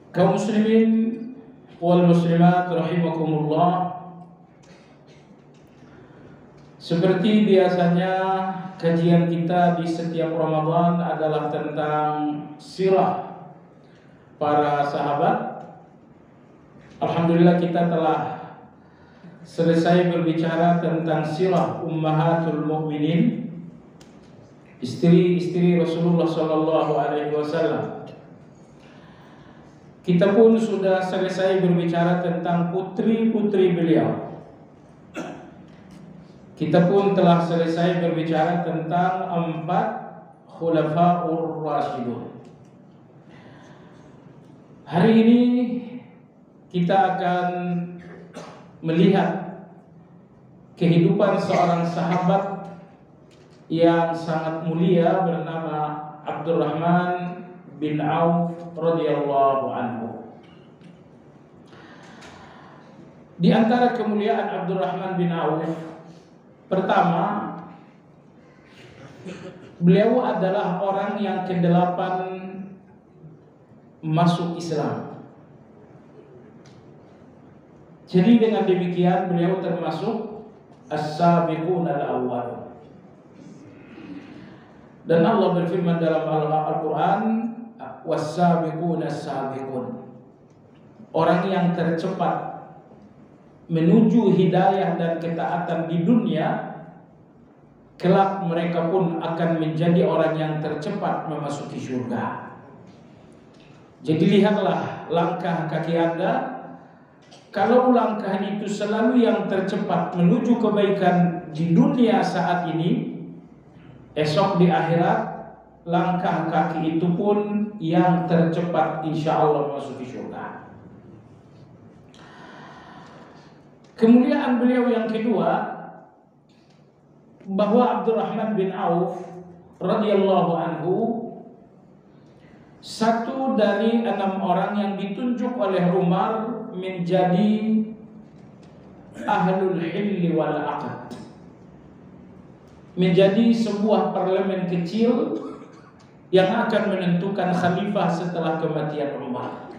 Kaum muslimin wal muslimat rahimakumullah. Seperti biasanya kajian kita di setiap Ramadan adalah tentang sirah para sahabat. Alhamdulillah kita telah selesai berbicara tentang sirah ummahatul mukminin, istri-istri Rasulullah sallallahu alaihi wasallam. Kita pun sudah selesai berbicara tentang putri-putri beliau. Kita pun telah selesai berbicara tentang 4 khulafaur rasyidun. Hari ini kita akan melihat kehidupan seorang sahabat yang sangat mulia bernama Abdurrahman bin Auf radhiyallahu anhu. Di antara kemuliaan Abdurrahman bin Auf, pertama, beliau adalah orang yang ke-8 masuk Islam. Jadi dengan demikian beliau termasuk as-sabiqun al-awwal. Dan Allah berfirman dalam Al-Quran, was-sabiqun as-sabiqun. Orang yang tercepat menuju hidayah dan ketaatan di dunia, kelak mereka pun akan menjadi orang yang tercepat memasuki surga. Jadi lihatlah langkah kaki Anda. Kalau langkah itu selalu yang tercepat menuju kebaikan di dunia saat ini, esok di akhirat langkah kaki itu pun yang tercepat insya Allah memasuki surga. Kemuliaan beliau yang kedua, bahwa Abdurrahman bin Auf radhiyallahu anhu satu dari 6 orang yang ditunjuk oleh Umar menjadi ahlul hilli wal aqd, menjadi sebuah parlemen kecil yang akan menentukan khalifah setelah kematian Umar.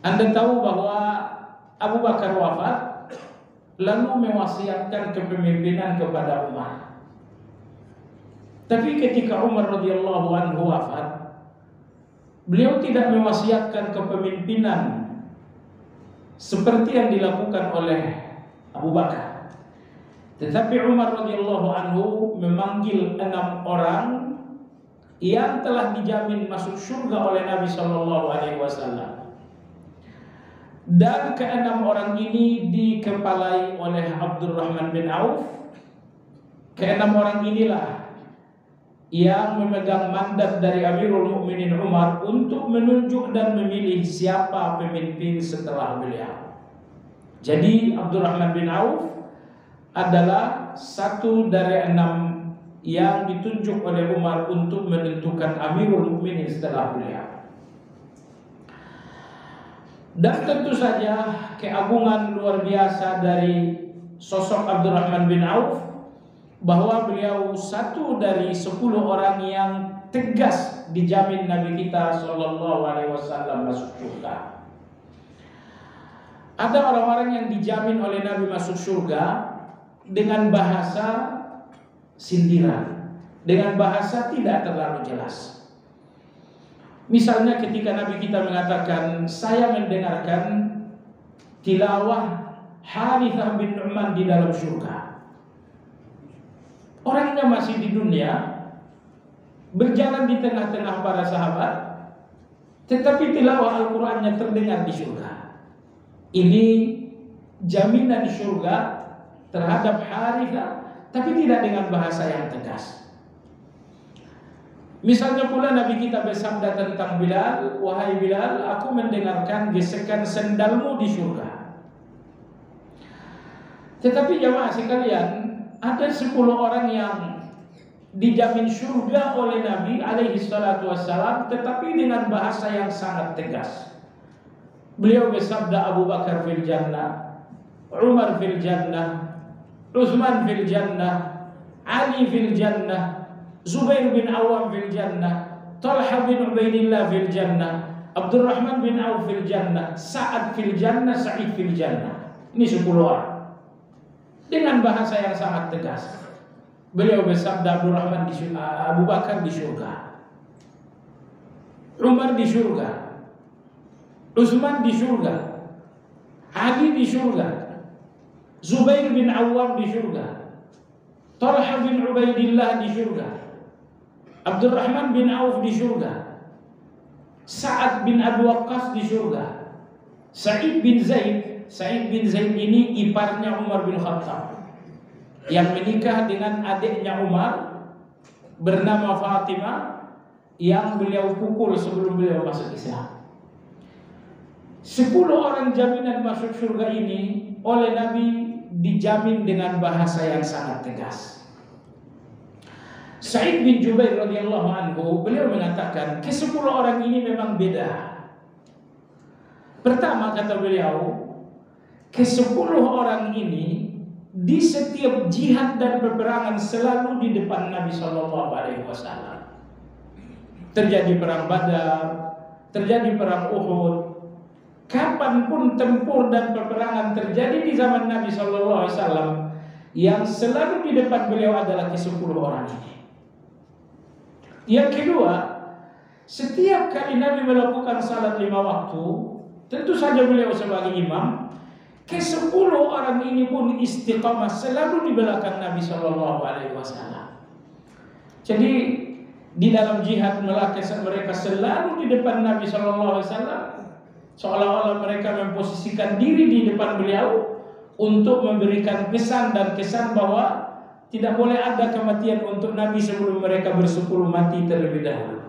Anda tahu bahwa Abu Bakar wafat, lalu mewasiatkan kepemimpinan kepada Umar. Tapi ketika Umar radhiyallahu anhu wafat, beliau tidak mewasiatkan kepemimpinan seperti yang dilakukan oleh Abu Bakar. Tetapi Umar radhiyallahu anhu memanggil 6 orang yang telah dijamin masuk surga oleh Nabi sallallahu alaihi wasallam. Dan ke-6 orang ini dikepalai oleh Abdurrahman bin Auf. Ke-6 orang inilah yang memegang mandat dari Amirul Mukminin Umar untuk menunjuk dan memilih siapa pemimpin setelah beliau. Jadi Abdurrahman bin Auf adalah satu dari 6 yang ditunjuk oleh Umar untuk menentukan Amirul Mukminin setelah beliau. Dan tentu saja keagungan luar biasa dari sosok Abdurrahman bin Auf, bahwa beliau satu dari 10 orang yang tegas dijamin Nabi kita sallallahu alaihi wasallam masuk surga. Ada orang-orang yang dijamin oleh Nabi masuk surga dengan bahasa sindiran, dengan bahasa tidak terlalu jelas. Misalnya ketika Nabi kita mengatakan, saya mendengarkan tilawah Harithah bin Nu'man di dalam surga. Orangnya masih di dunia, berjalan di tengah-tengah para sahabat, tetapi tilawah Al-Qurannya terdengar di surga. Ini jaminan surga terhadap Harithah, tapi tidak dengan bahasa yang tegas. Misalnya pula Nabi kita bersabda tentang Bilal, wahai Bilal, aku mendengarkan gesekan sendalmu di surga. Tetapi jamaah sekalian, ada 10 orang yang dijamin surga oleh Nabi alaihi salatu wassalam, tetapi dengan bahasa yang sangat tegas. Beliau bersabda, Abu Bakar fil jannah, Umar fil jannah, Utsman fil jannah, Ali fil jannah, Zubair bin Awam fil jannah, Talha bin Ubaidillah fil jannah, Abdurrahman bin Auf fil jannah, Sa'ad fil jannah, Sa'id fil jannah. Ini 10 orang. Dengan bahasa yang sangat tegas. Beliau bersabda, Abdurrahman di surga, Abu Bakar di surga, Umar di surga, Utsman di surga, Ali di surga, Zubair bin Awwam di surga, Talha bin Ubaidillah di surga, Abdurrahman bin Auf di surga, Sa'ad bin Abi Waqqas di surga, Sa'id bin Zaid. Sa'id bin Zaid ini iparnya Umar bin Khattab yang menikah dengan adiknya Umar bernama Fatimah, yang beliau pukul sebelum beliau masuk Islam. 10 orang jaminan masuk surga ini oleh Nabi dijamin dengan bahasa yang sangat tegas. Sa'id bin Jubair radhiyallahu anhu, beliau mengatakan ke-10 orang ini memang beda. Pertama, kata beliau, ke-10 orang ini di setiap jihad dan peperangan selalu di depan Nabi Shallallahu Alaihi Wasallam. Terjadi perang Badar, terjadi perang Uhud, kapanpun tempur dan peperangan terjadi di zaman Nabi Shallallahu Alaihi Wasallam, yang selalu di depan beliau adalah ke-10 orang ini. Yang kedua, setiap kali Nabi melakukan salat 5 waktu, tentu saja beliau sebagai imam, ke-10 orang ini pun istiqamah selalu di belakang Nabi Shallallahu Alaihi Wasallam. Jadi di dalam jihad mereka selalu di depan Nabi Shallallahu Alaihi Wasallam, seolah-olah mereka memposisikan diri di depan beliau untuk memberikan pesan dan kesan bahwa tidak boleh ada kematian untuk Nabi sebelum mereka bersepuluh mati terlebih dahulu.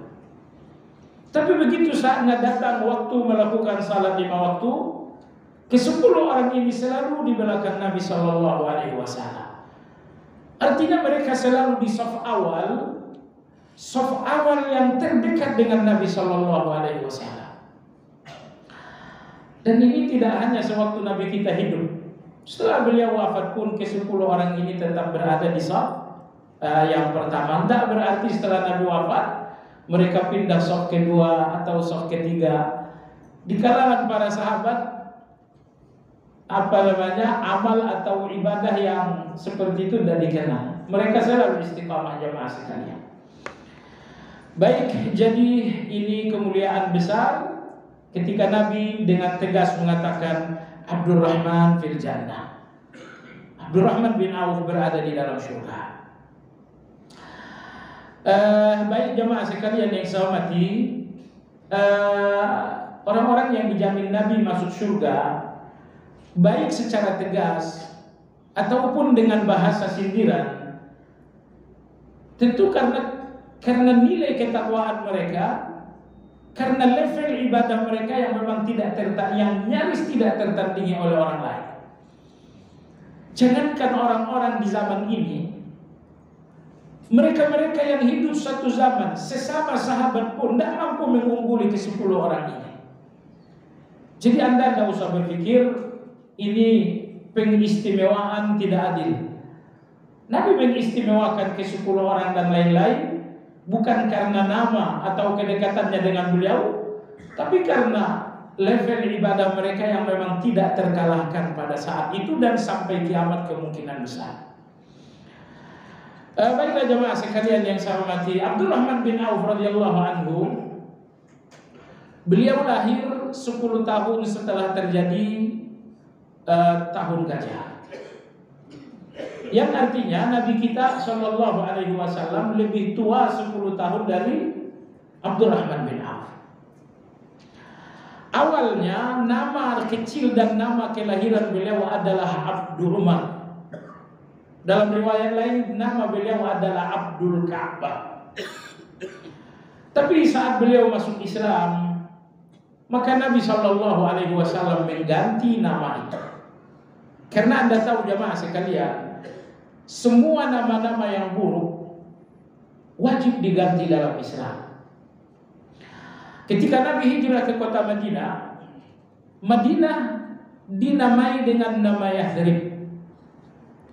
Tapi begitu saatnya datang waktu melakukan salat 5 waktu, ke-10 orang ini selalu di belakang Nabi Shallallahu Alaihi Wasallam. Artinya mereka selalu di saf awal yang terdekat dengan Nabi Shallallahu Alaihi Wasallam. Dan ini tidak hanya sewaktu Nabi kita hidup. Setelah beliau wafat pun ke-10 orang ini tetap berada di saf yang pertama. Tidak berarti setelah Nabi wafat mereka pindah saf kedua atau saf ketiga. Di kalangan para sahabat, amal atau ibadah yang seperti itu tidak dikenal. Mereka selalu istiqamah, jamaah sekalian. Baik, jadi ini kemuliaan besar ketika Nabi dengan tegas mengatakan Abdurrahman fil jannah. Abdurrahman bin Auf berada di dalam surga. Baik jamaah sekalian yang saya hormati, orang-orang yang dijamin Nabi masuk surga, baik secara tegas ataupun dengan bahasa sindiran, tentu karena nilai ketakwaan mereka, karena level ibadah mereka yang memang yang nyaris tidak tertandingi oleh orang lain. Jangankan orang-orang di zaman ini, mereka-mereka yang hidup satu zaman, sesama sahabat pun tidak mampu mengungguli ke-10 orang ini. Jadi Anda tidak usah berpikir ini pengistimewaan tidak adil. Nabi mengistimewakan ke-10 orang dan lain-lain bukan karena nama atau kedekatannya dengan beliau, tapi karena level ibadah mereka yang memang tidak terkalahkan pada saat itu dan sampai kiamat kemungkinan besar. Baiklah jemaah sekalian yang saya hormati, Abdurrahman bin Auf radhiyallahu anhu, beliau lahir 10 tahun setelah terjadi tahun gajah. Yang artinya Nabi kita Shallallahu Alaihi Wasallam lebih tua 10 tahun dari Abdurrahman bin Auf. Awalnya nama kecil dan nama kelahiran beliau adalah Abdul Umar. Dalam riwayat lain nama beliau adalah Abdul Ka'bah. Tapi saat beliau masuk Islam, maka Nabi Shallallahu Alaihi Wasallam mengganti nama itu. Karena Anda tahu jamaah sekalian, semua nama-nama yang buruk wajib diganti dalam Islam. Ketika Nabi hijrah ke kota Madinah, Madinah dinamai dengan nama Yathrib.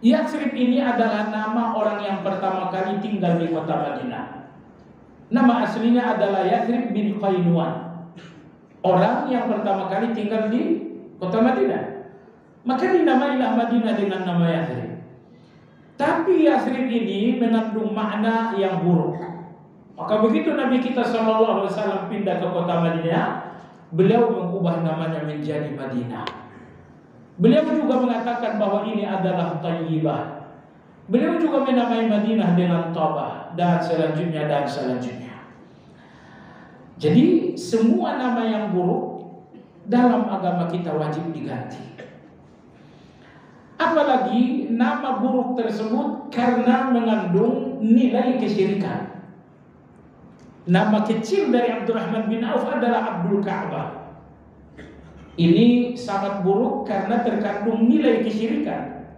Yathrib ini adalah nama orang yang pertama kali tinggal di kota Madinah. Nama aslinya adalah Yathrib bin Qainuan. orang yang pertama kali tinggal di kota Madinah. Maka dinamailah Madinah dengan nama Yathrib. Tapi Yathrib ini mengandung makna yang buruk. Maka begitu Nabi kita SAW pindah ke kota Madinah, beliau mengubah namanya menjadi Madinah. Beliau juga mengatakan bahwa ini adalah Thayyibah. Beliau juga menamai Madinah dengan Tabah dan selanjutnya dan selanjutnya. Jadi semua nama yang buruk dalam agama kita wajib diganti. Apalagi nama buruk tersebut karena mengandung nilai kesyirikan. Nama kecil dari Abdurrahman bin Auf adalah Abdul Ka'bah. Ini sangat buruk karena terkandung nilai kesyirikan.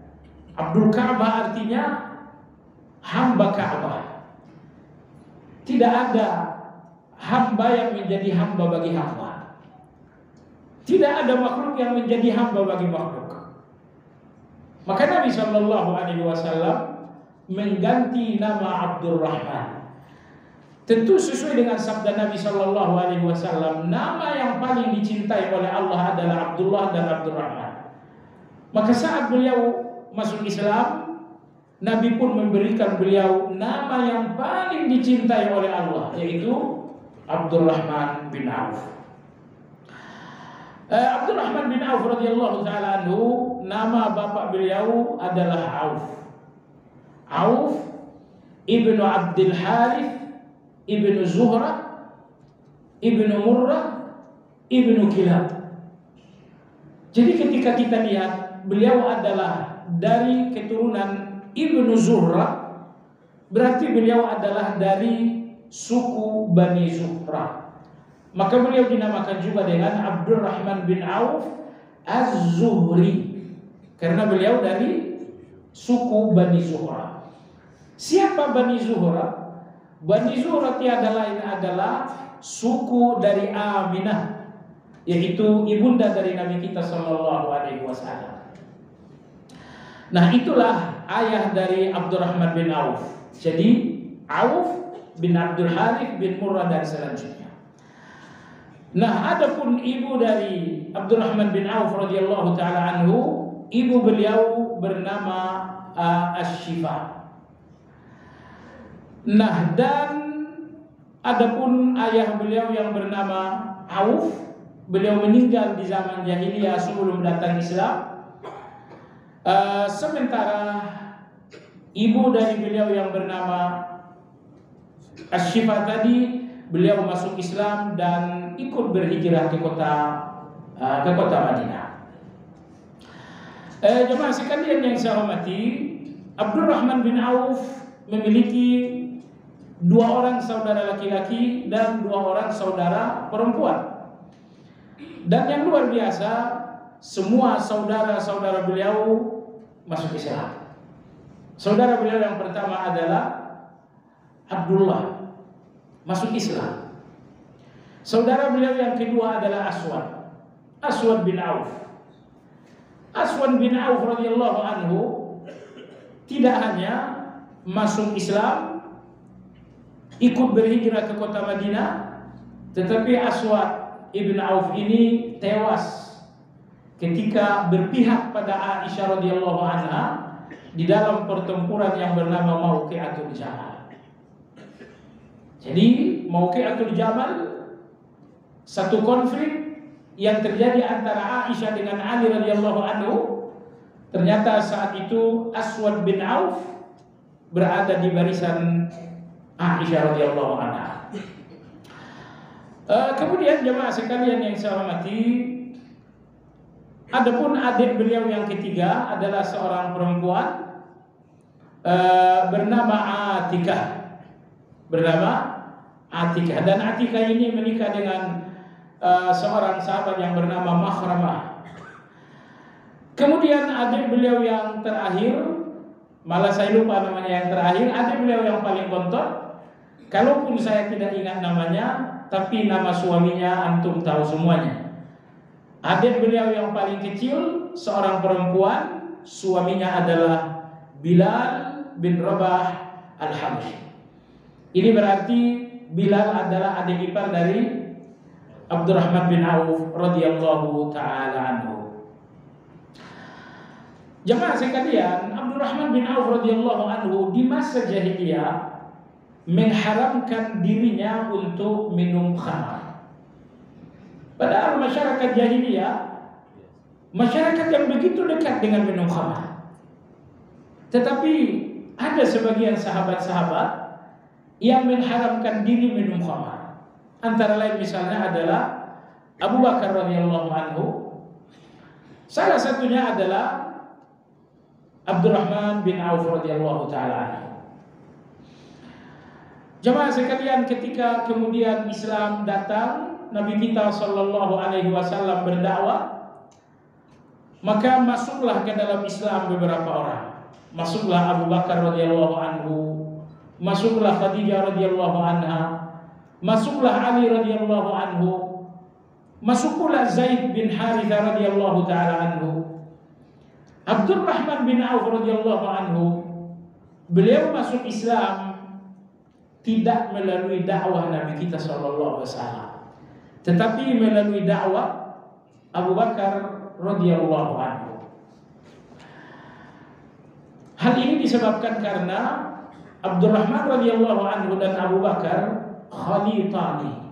Abdul Ka'bah artinya hamba Ka'bah. Tidak ada hamba yang menjadi hamba bagi hamba. Tidak ada makhluk yang menjadi hamba bagi makhluk. Maka Nabi SAW mengganti nama Abdurrahman. Tentu sesuai dengan sabda Nabi SAW, nama yang paling dicintai oleh Allah adalah Abdullah dan Abdurrahman. Maka saat beliau masuk Islam, Nabi pun memberikan beliau nama yang paling dicintai oleh Allah, yaitu Abdurrahman bin Auf. Abdurrahman bin Auf radhiyallahu taala anhu, nama bapak beliau adalah Auf. Auf ibnu Abdul Harith ibnu Zuhra ibnu Murrah ibnu Kilab. Jadi ketika kita lihat beliau adalah dari keturunan ibnu Zuhra, berarti beliau adalah dari suku Bani Zuhra. Maka beliau dinamakan juga dengan Abdurrahman bin Auf Az-Zuhri, karena beliau dari suku Bani Zuhra. Siapa Bani Zuhra? Bani Zuhra tiada lain adalah suku dari Aminah, yaitu ibunda dari Nabi kita SAW. Nah, itulah ayah dari Abdurrahman bin Auf. Jadi Auf bin Abdul Harith bin Murrah dan selanjutnya. Nah, adapun ibu dari Abdurrahman bin Auf radhiyallahu taala anhu, ibu beliau bernama Asy-Syifa. Nah, dan adapun ayah beliau yang bernama Auf, beliau meninggal di zaman jahiliyah sebelum datang Islam. Sementara ibu dari beliau yang bernama Asy-Syifa tadi, beliau masuk Islam dan ikut berhijrah ke kota Madinah. Jemaah sekalian yang saya hormati, Abdurrahman bin Auf memiliki 2 orang saudara laki-laki dan 2 orang saudara perempuan. Dan yang luar biasa, semua saudara-saudara beliau masuk Islam. Saudara beliau yang pertama adalah Abdullah, masuk Islam. Saudara beliau yang kedua adalah Aswad bin Auf. Aswad bin Auf radhiyallahu anhu tidak hanya masuk Islam, ikut berhijrah ke kota Madinah, tetapi Aswad ibn Auf ini tewas ketika berpihak pada Aisyah radhiyallahu anha di dalam pertempuran yang bernama Mauqi'atul Jamal. Jadi Mauqi'atul Jamal, satu konflik yang terjadi antara Aisyah dengan Ali radhiyallahu anhu. Ternyata saat itu Aswad bin Auf berada di barisan Aisyah radhiyallahu anha. Kemudian jemaah sekalian yang saya hormati, adapun adik beliau yang ketiga adalah seorang perempuan bernama Atikah, dan Atikah ini menikah dengan seorang sahabat yang bernama Makhramah. Kemudian adik beliau yang terakhir, malah saya lupa namanya yang terakhir, adik beliau yang paling bontot, kalaupun saya tidak ingat namanya, tapi nama suaminya antum tahu semuanya. Adik beliau yang paling kecil, seorang perempuan, suaminya adalah Bilal bin Rabah Al-Habsyi. Ini berarti Bilal adalah adik ipar dari Abdurrahman bin Auf radhiyallahu taala anhu. Jemaah sekalian, Abdurrahman bin Auf radhiyallahu anhu di masa jahiliyah mengharamkan dirinya untuk minum khamar. Padahal masyarakat jahiliyah masyarakat yang begitu dekat dengan minum khamar. Tetapi ada sebagian sahabat-sahabat yang mengharamkan diri minum khamar. Antara lain misalnya adalah Abu Bakar radhiyallahu anhu. Salah satunya adalah Abdurrahman bin Auf radhiyallahu taala anhu. Jemaah sekalian, ketika kemudian Islam datang, Nabi kita sallallahu alaihi wasallam berdakwah, maka masuklah ke dalam Islam beberapa orang. Masuklah Abu Bakar radhiyallahu anhu, masuklah Khadijah radhiyallahu anha, masuklah Ali radhiyallahu anhu, masuklah Zaid bin Harithah radhiyallahu taala anhu. Abdurrahman bin Auf radhiyallahu anhu, beliau masuk Islam tidak melalui dakwah Nabi kita sallallahu alaihi wasallam, tetapi melalui dakwah Abu Bakar radhiyallahu anhu. Hal ini disebabkan karena Abdurrahman radhiyallahu anhu dan Abu Bakar khalitani.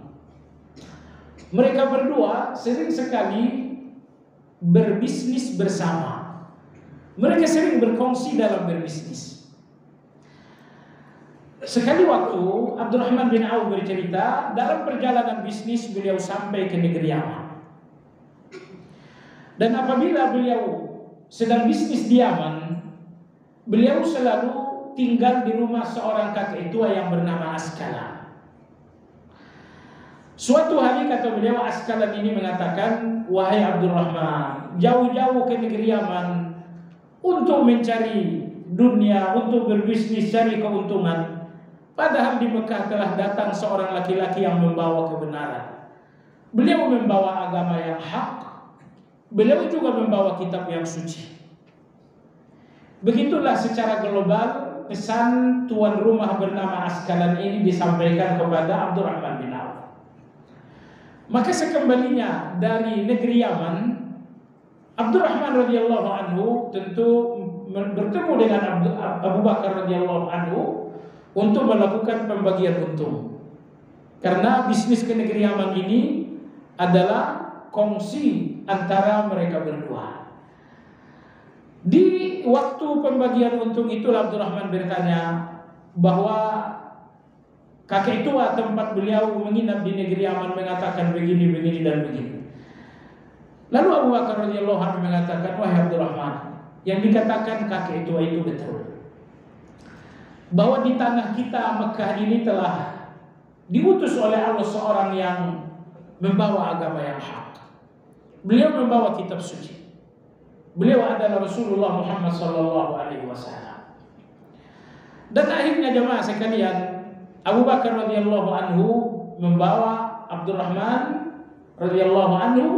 Mereka berdua sering sekali berbisnis bersama. Mereka sering berkongsi dalam berbisnis. Sekali waktu Abdurrahman bin Auf bercerita, dalam perjalanan bisnis beliau sampai ke negeri Yaman. Dan apabila beliau sedang bisnis di Yaman, beliau selalu tinggal di rumah seorang kakek tua yang bernama Askalan. Suatu hari kata beliau, Askalan ini mengatakan, "Wahai Abdurrahman, jauh-jauh ke negeri Yaman untuk mencari dunia, untuk berbisnis, cari keuntungan. Padahal di Mekah telah datang seorang laki-laki yang membawa kebenaran. Beliau membawa agama yang hak. Beliau juga membawa kitab yang suci." Begitulah secara global pesan tuan rumah bernama Askalan ini disampaikan kepada Abdurrahman bin Auf. Maka sekembalinya dari negeri Yaman, Abdurrahman radhiyallahu anhu tentu bertemu dengan Abu Bakar radhiyallahu anhu untuk melakukan pembagian untung. Karena bisnis ke negeri Yaman ini adalah kongsi antara mereka berdua. Di waktu pembagian untung itulah Abdurrahman bertanya bahwa kakek tua tempat beliau menginap di negeri Yaman mengatakan begini, begini dan begini. Lalu Abu Bakar radhiyallahu anhu mengatakan, "Wahai Abdurrahman, yang dikatakan kakek tua itu betul. Bahwa di tanah kita Mekah ini telah diutus oleh Allah seorang yang membawa agama yang hak. Beliau membawa kitab suci. Beliau adalah Rasulullah Muhammad sallallahu alaihi wasallam." Dan akhirnya jemaah sekalian, Abu Bakar radhiyallahu anhu membawa Abdurrahman radhiyallahu anhu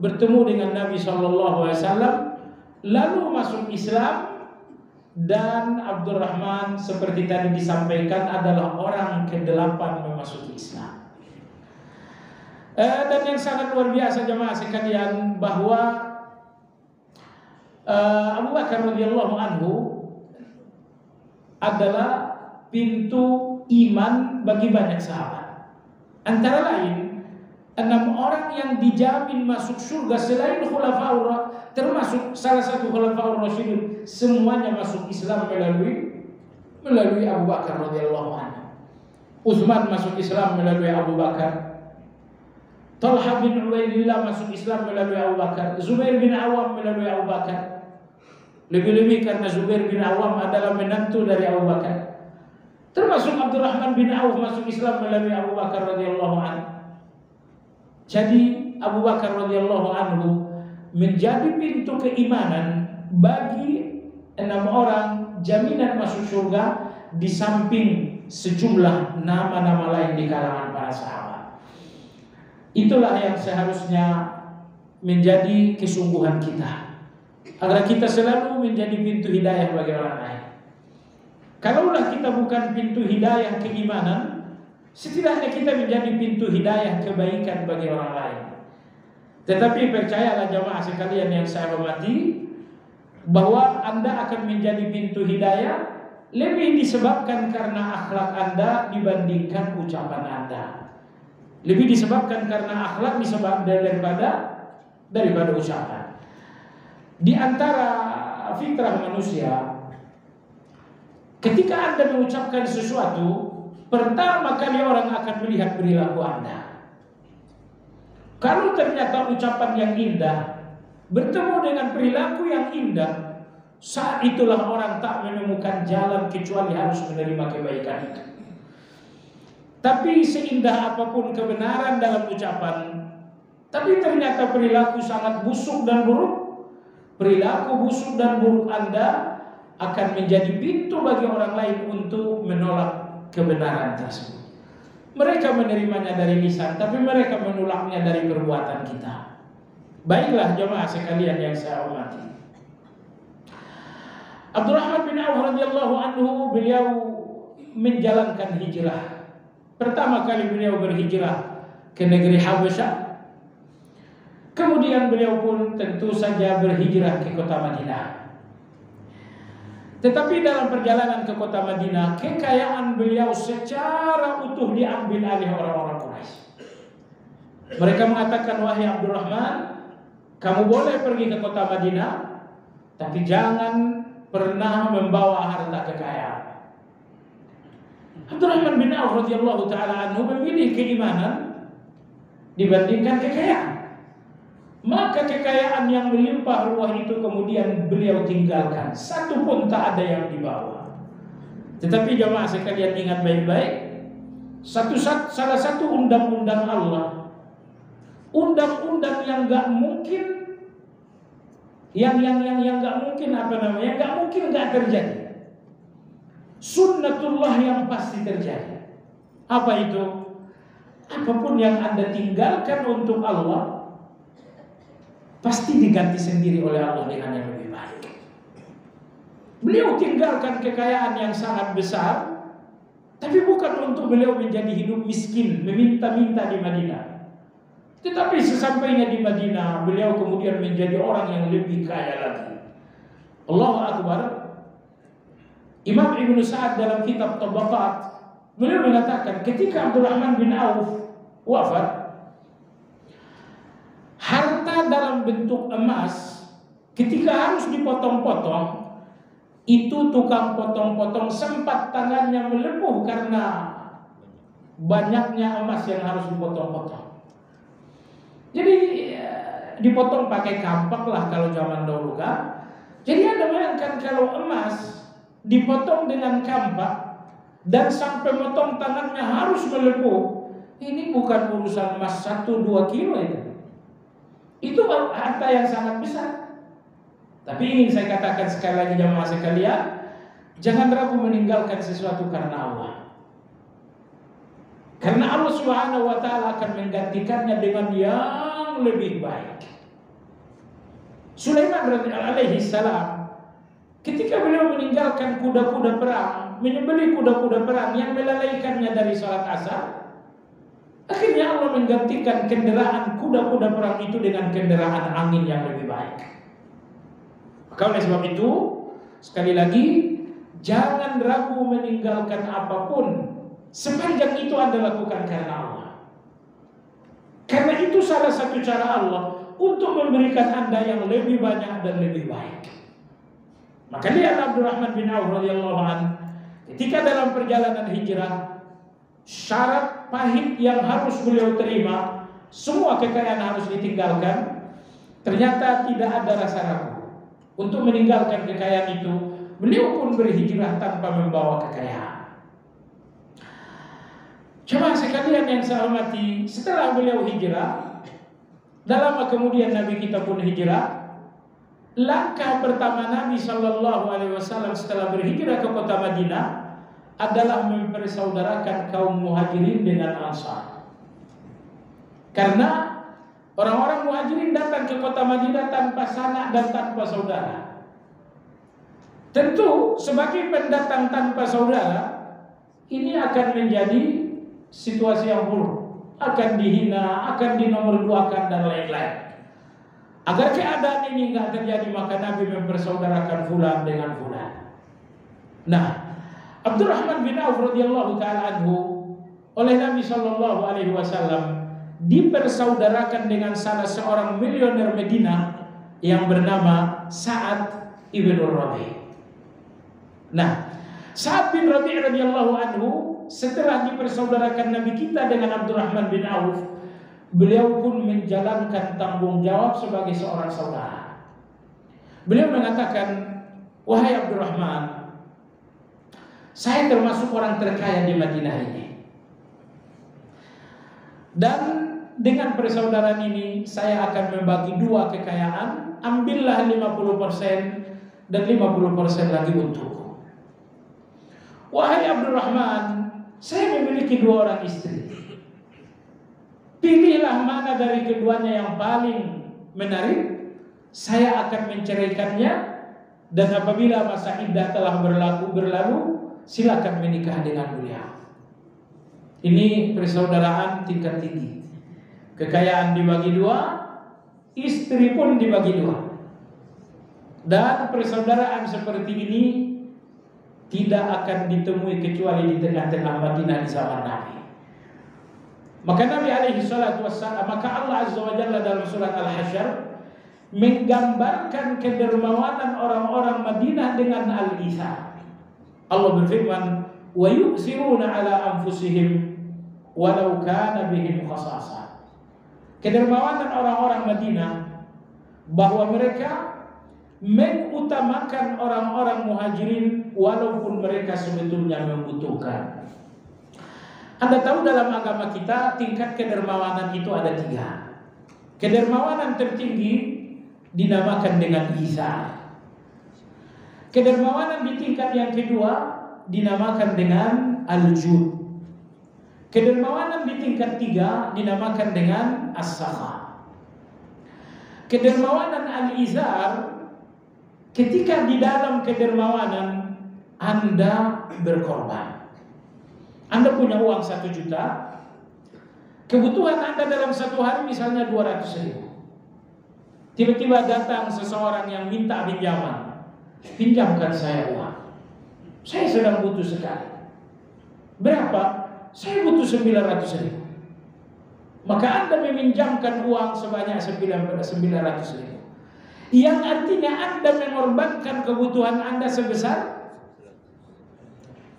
bertemu dengan Nabi sallallahu alaihi wasallam, lalu masuk Islam. Dan Abdurrahman seperti tadi disampaikan adalah orang ke-8 memasuki Islam. Dan yang sangat luar biasa jemaah sekalian, bahwa Abu Bakar radhiyallahu anhu adalah pintu iman bagi banyak sahabat. Antara lain 6 orang yang dijamin masuk surga selain khulafaur, termasuk salah satu khulafaur rasyidun, semuanya masuk Islam melalui Abu Bakar radhiyallahu anhu. Utsman masuk Islam melalui Abu Bakar. Talha bin Ubaidillah masuk Islam melalui Abu Bakar. Zubair bin Awam melalui Abu Bakar. Lebih-lebih karena Zubair bin Awam adalah menantu dari Abu Bakar. Termasuk Abdurrahman bin Auf masuk Islam melalui Abu Bakar radhiyallahu anhu. Jadi Abu Bakar radhiyallahu anhu menjadi pintu keimanan bagi 6 orang, jaminan masuk surga, di samping sejumlah nama-nama lain di kalangan para sahabat. Itulah yang seharusnya menjadi kesungguhan kita, agar kita selalu menjadi pintu hidayah bagi orang lain. Kalaulah kita bukan pintu hidayah keimanan, Setidaknya kita menjadi pintu hidayah kebaikan bagi orang lain. Tetapi percayalah jamaah sekalian yang saya hormati, bahwa Anda akan menjadi pintu hidayah lebih disebabkan karena akhlak Anda dibandingkan ucapan Anda. Lebih disebabkan karena akhlak daripada ucapan. Di antara fitrah manusia, ketika Anda mengucapkan sesuatu, pertama kali orang akan melihat perilaku Anda. Kalau ternyata ucapan yang indah bertemu dengan perilaku yang indah, saat itulah orang tak menemukan jalan kecuali harus menerima kebaikan itu. Tapi seindah apapun kebenaran dalam ucapan, tapi ternyata perilaku sangat busuk dan buruk, perilaku busuk dan buruk Anda akan menjadi pintu bagi orang lain untuk menolak kebenaran tersebut. Mereka menerimanya dari lisan, tapi mereka menolaknya dari perbuatan kita. Baiklah jemaah sekalian yang saya hormati, Abdurrahman bin Auf radhiyallahu anhu, beliau menjalankan hijrah. Pertama kali beliau berhijrah ke negeri Habasyah. Kemudian beliau pun tentu saja berhijrah ke kota Madinah. Tetapi dalam perjalanan ke kota Madinah, kekayaan beliau secara utuh diambil alih orang-orang Quraisy. Mereka mengatakan, wahai Abdurrahman, kamu boleh pergi ke kota Madinah, tapi jangan pernah membawa harta kekayaan. Abdurrahman bin Auf radhiyallahu taala anhu memilih keimanan dibandingkan kekayaan. Maka kekayaan yang melimpah ruah itu kemudian beliau tinggalkan, satu pun tak ada yang dibawa. Tetapi jemaah sekalian ingat baik-baik, salah satu undang-undang Allah, undang-undang yang nggak mungkin, yang nggak mungkin nggak mungkin nggak terjadi. Sunnatullah yang pasti terjadi. Apa itu? Apapun yang Anda tinggalkan untuk Allah, pasti diganti sendiri oleh Allah dengan yang lebih baik. Beliau tinggalkan kekayaan yang sangat besar, tapi bukan untuk beliau menjadi hidup miskin, meminta-minta di Madinah. Tetapi sesampainya di Madinah, beliau kemudian menjadi orang yang lebih kaya lagi. Allahu Akbar. Imam Ibnu Sa'ad dalam kitab Tabaqat, beliau mengatakan ketika Abdurrahman bin Auf wafat, harta dalam bentuk emas ketika harus dipotong-potong, itu tukang potong-potong sempat tangannya melepuh karena banyaknya emas yang harus dipotong-potong. Jadi dipotong pakai kampak lah kalau zaman dahulu kan. Jadi Anda bayangkan kalau emas dipotong dengan kampak dan sampai potong tangannya harus melepuh, ini bukan urusan emas 1-2 kilo itu. Itu harta yang sangat besar. Tapi ingin saya katakan sekali lagi jemaah sekalian, jangan ragu meninggalkan sesuatu karena Allah. Karena Allah Subhanahu wa taala akan menggantikannya dengan yang lebih baik. Sulaiman alaihi salam, ketika beliau meninggalkan kuda-kuda perang, menyembelih kuda-kuda perang yang melalaikannya dari salat asar, akhirnya Allah menggantikan kendaraan kuda-kuda perang itu dengan kendaraan angin yang lebih baik. Maka oleh sebab itu, sekali lagi, jangan ragu meninggalkan apapun sepanjang itu Anda lakukan karena Allah. Karena itu salah satu cara Allah untuk memberikan Anda yang lebih banyak dan lebih baik. Maka lihat Abdurrahman bin Auf radhiyallahu anhu, ketika dalam perjalanan hijrah, syarat pahit yang harus beliau terima, semua kekayaan harus ditinggalkan. Ternyata tidak ada rasa ragu untuk meninggalkan kekayaan itu. Beliau pun berhijrah tanpa membawa kekayaan. Jemaah sekalian yang saya hormati, setelah beliau hijrah, dalam kemudian Nabi kita pun hijrah. Langkah pertama Nabi SAW setelah berhijrah ke kota Madinah adalah mempersaudarakan kaum muhajirin dengan ansar. Karena orang-orang muhajirin datang ke kota Madinah tanpa sanak dan tanpa saudara. Tentu sebagai pendatang tanpa saudara, ini akan menjadi situasi yang buruk, akan dihina, akan dinomorduakan dan lain-lain. Agar keadaan ini enggak terjadi, maka Nabi mempersaudarakan fulan dengan fulan. Nah, Abdurrahman bin Auf radhiyallahu taala anhu oleh Nabi sallallahu alaihi wasallam dipersaudarakan dengan salah seorang milioner Medina yang bernama Sa'ad ibn Rabi'. Nah, Sa'ad bin Rabi' radhiyallahu anhu setelah dipersaudarakan Nabi kita dengan Abdurrahman bin Auf, beliau pun menjalankan tanggung jawab sebagai seorang saudara. Beliau mengatakan, "Wahai Abdurrahman, saya termasuk orang terkaya di Madinah ini. Dan dengan persaudaraan ini saya akan membagi dua kekayaan, ambillah 50% dan 50% lagi untukku. Wahai Abdurrahman, saya memiliki dua orang istri. Pilihlah mana dari keduanya yang paling menarik, saya akan menceraikannya, dan apabila masa iddah telah berlalu, silakan menikah dengan beliau." Ini persaudaraan tingkat tinggi. Kekayaan dibagi dua, istri pun dibagi dua. Dan persaudaraan seperti ini tidak akan ditemui kecuali di tengah-tengah Madinah di zaman Nabi. Maka Nabi alaihi salatu wassalam, maka Allah azza wa jalla dalam surat Al-Hasyr menggambarkan kedermawanan orang-orang Madinah dengan al-ithar. Allah berfirman, "Wa yu'thiruna ala anfusihim walau kana bihim khasasah." Kedermawanan orang-orang Madinah bahwa mereka mengutamakan orang-orang muhajirin walaupun mereka sebetulnya membutuhkan. Anda tahu dalam agama kita tingkat kedermawanan itu ada 3. Kedermawanan tertinggi dinamakan dengan izar. Kedermawanan di tingkat yang kedua dinamakan dengan al-jud. Kedermawanan di tingkat 3 dinamakan dengan as-sakha. Kedermawanan al-izar, ketika di dalam kedermawanan Anda berkorban. Anda punya uang 1 juta, kebutuhan Anda dalam satu hari misalnya 200.000. Tiba-tiba datang seseorang yang minta pinjaman, "Pinjamkan saya uang, saya sedang butuh sekali." "Berapa?" "Saya butuh 900.000. Maka Anda meminjamkan uang sebanyak 900.000. Yang artinya Anda mengorbankan kebutuhan Anda sebesar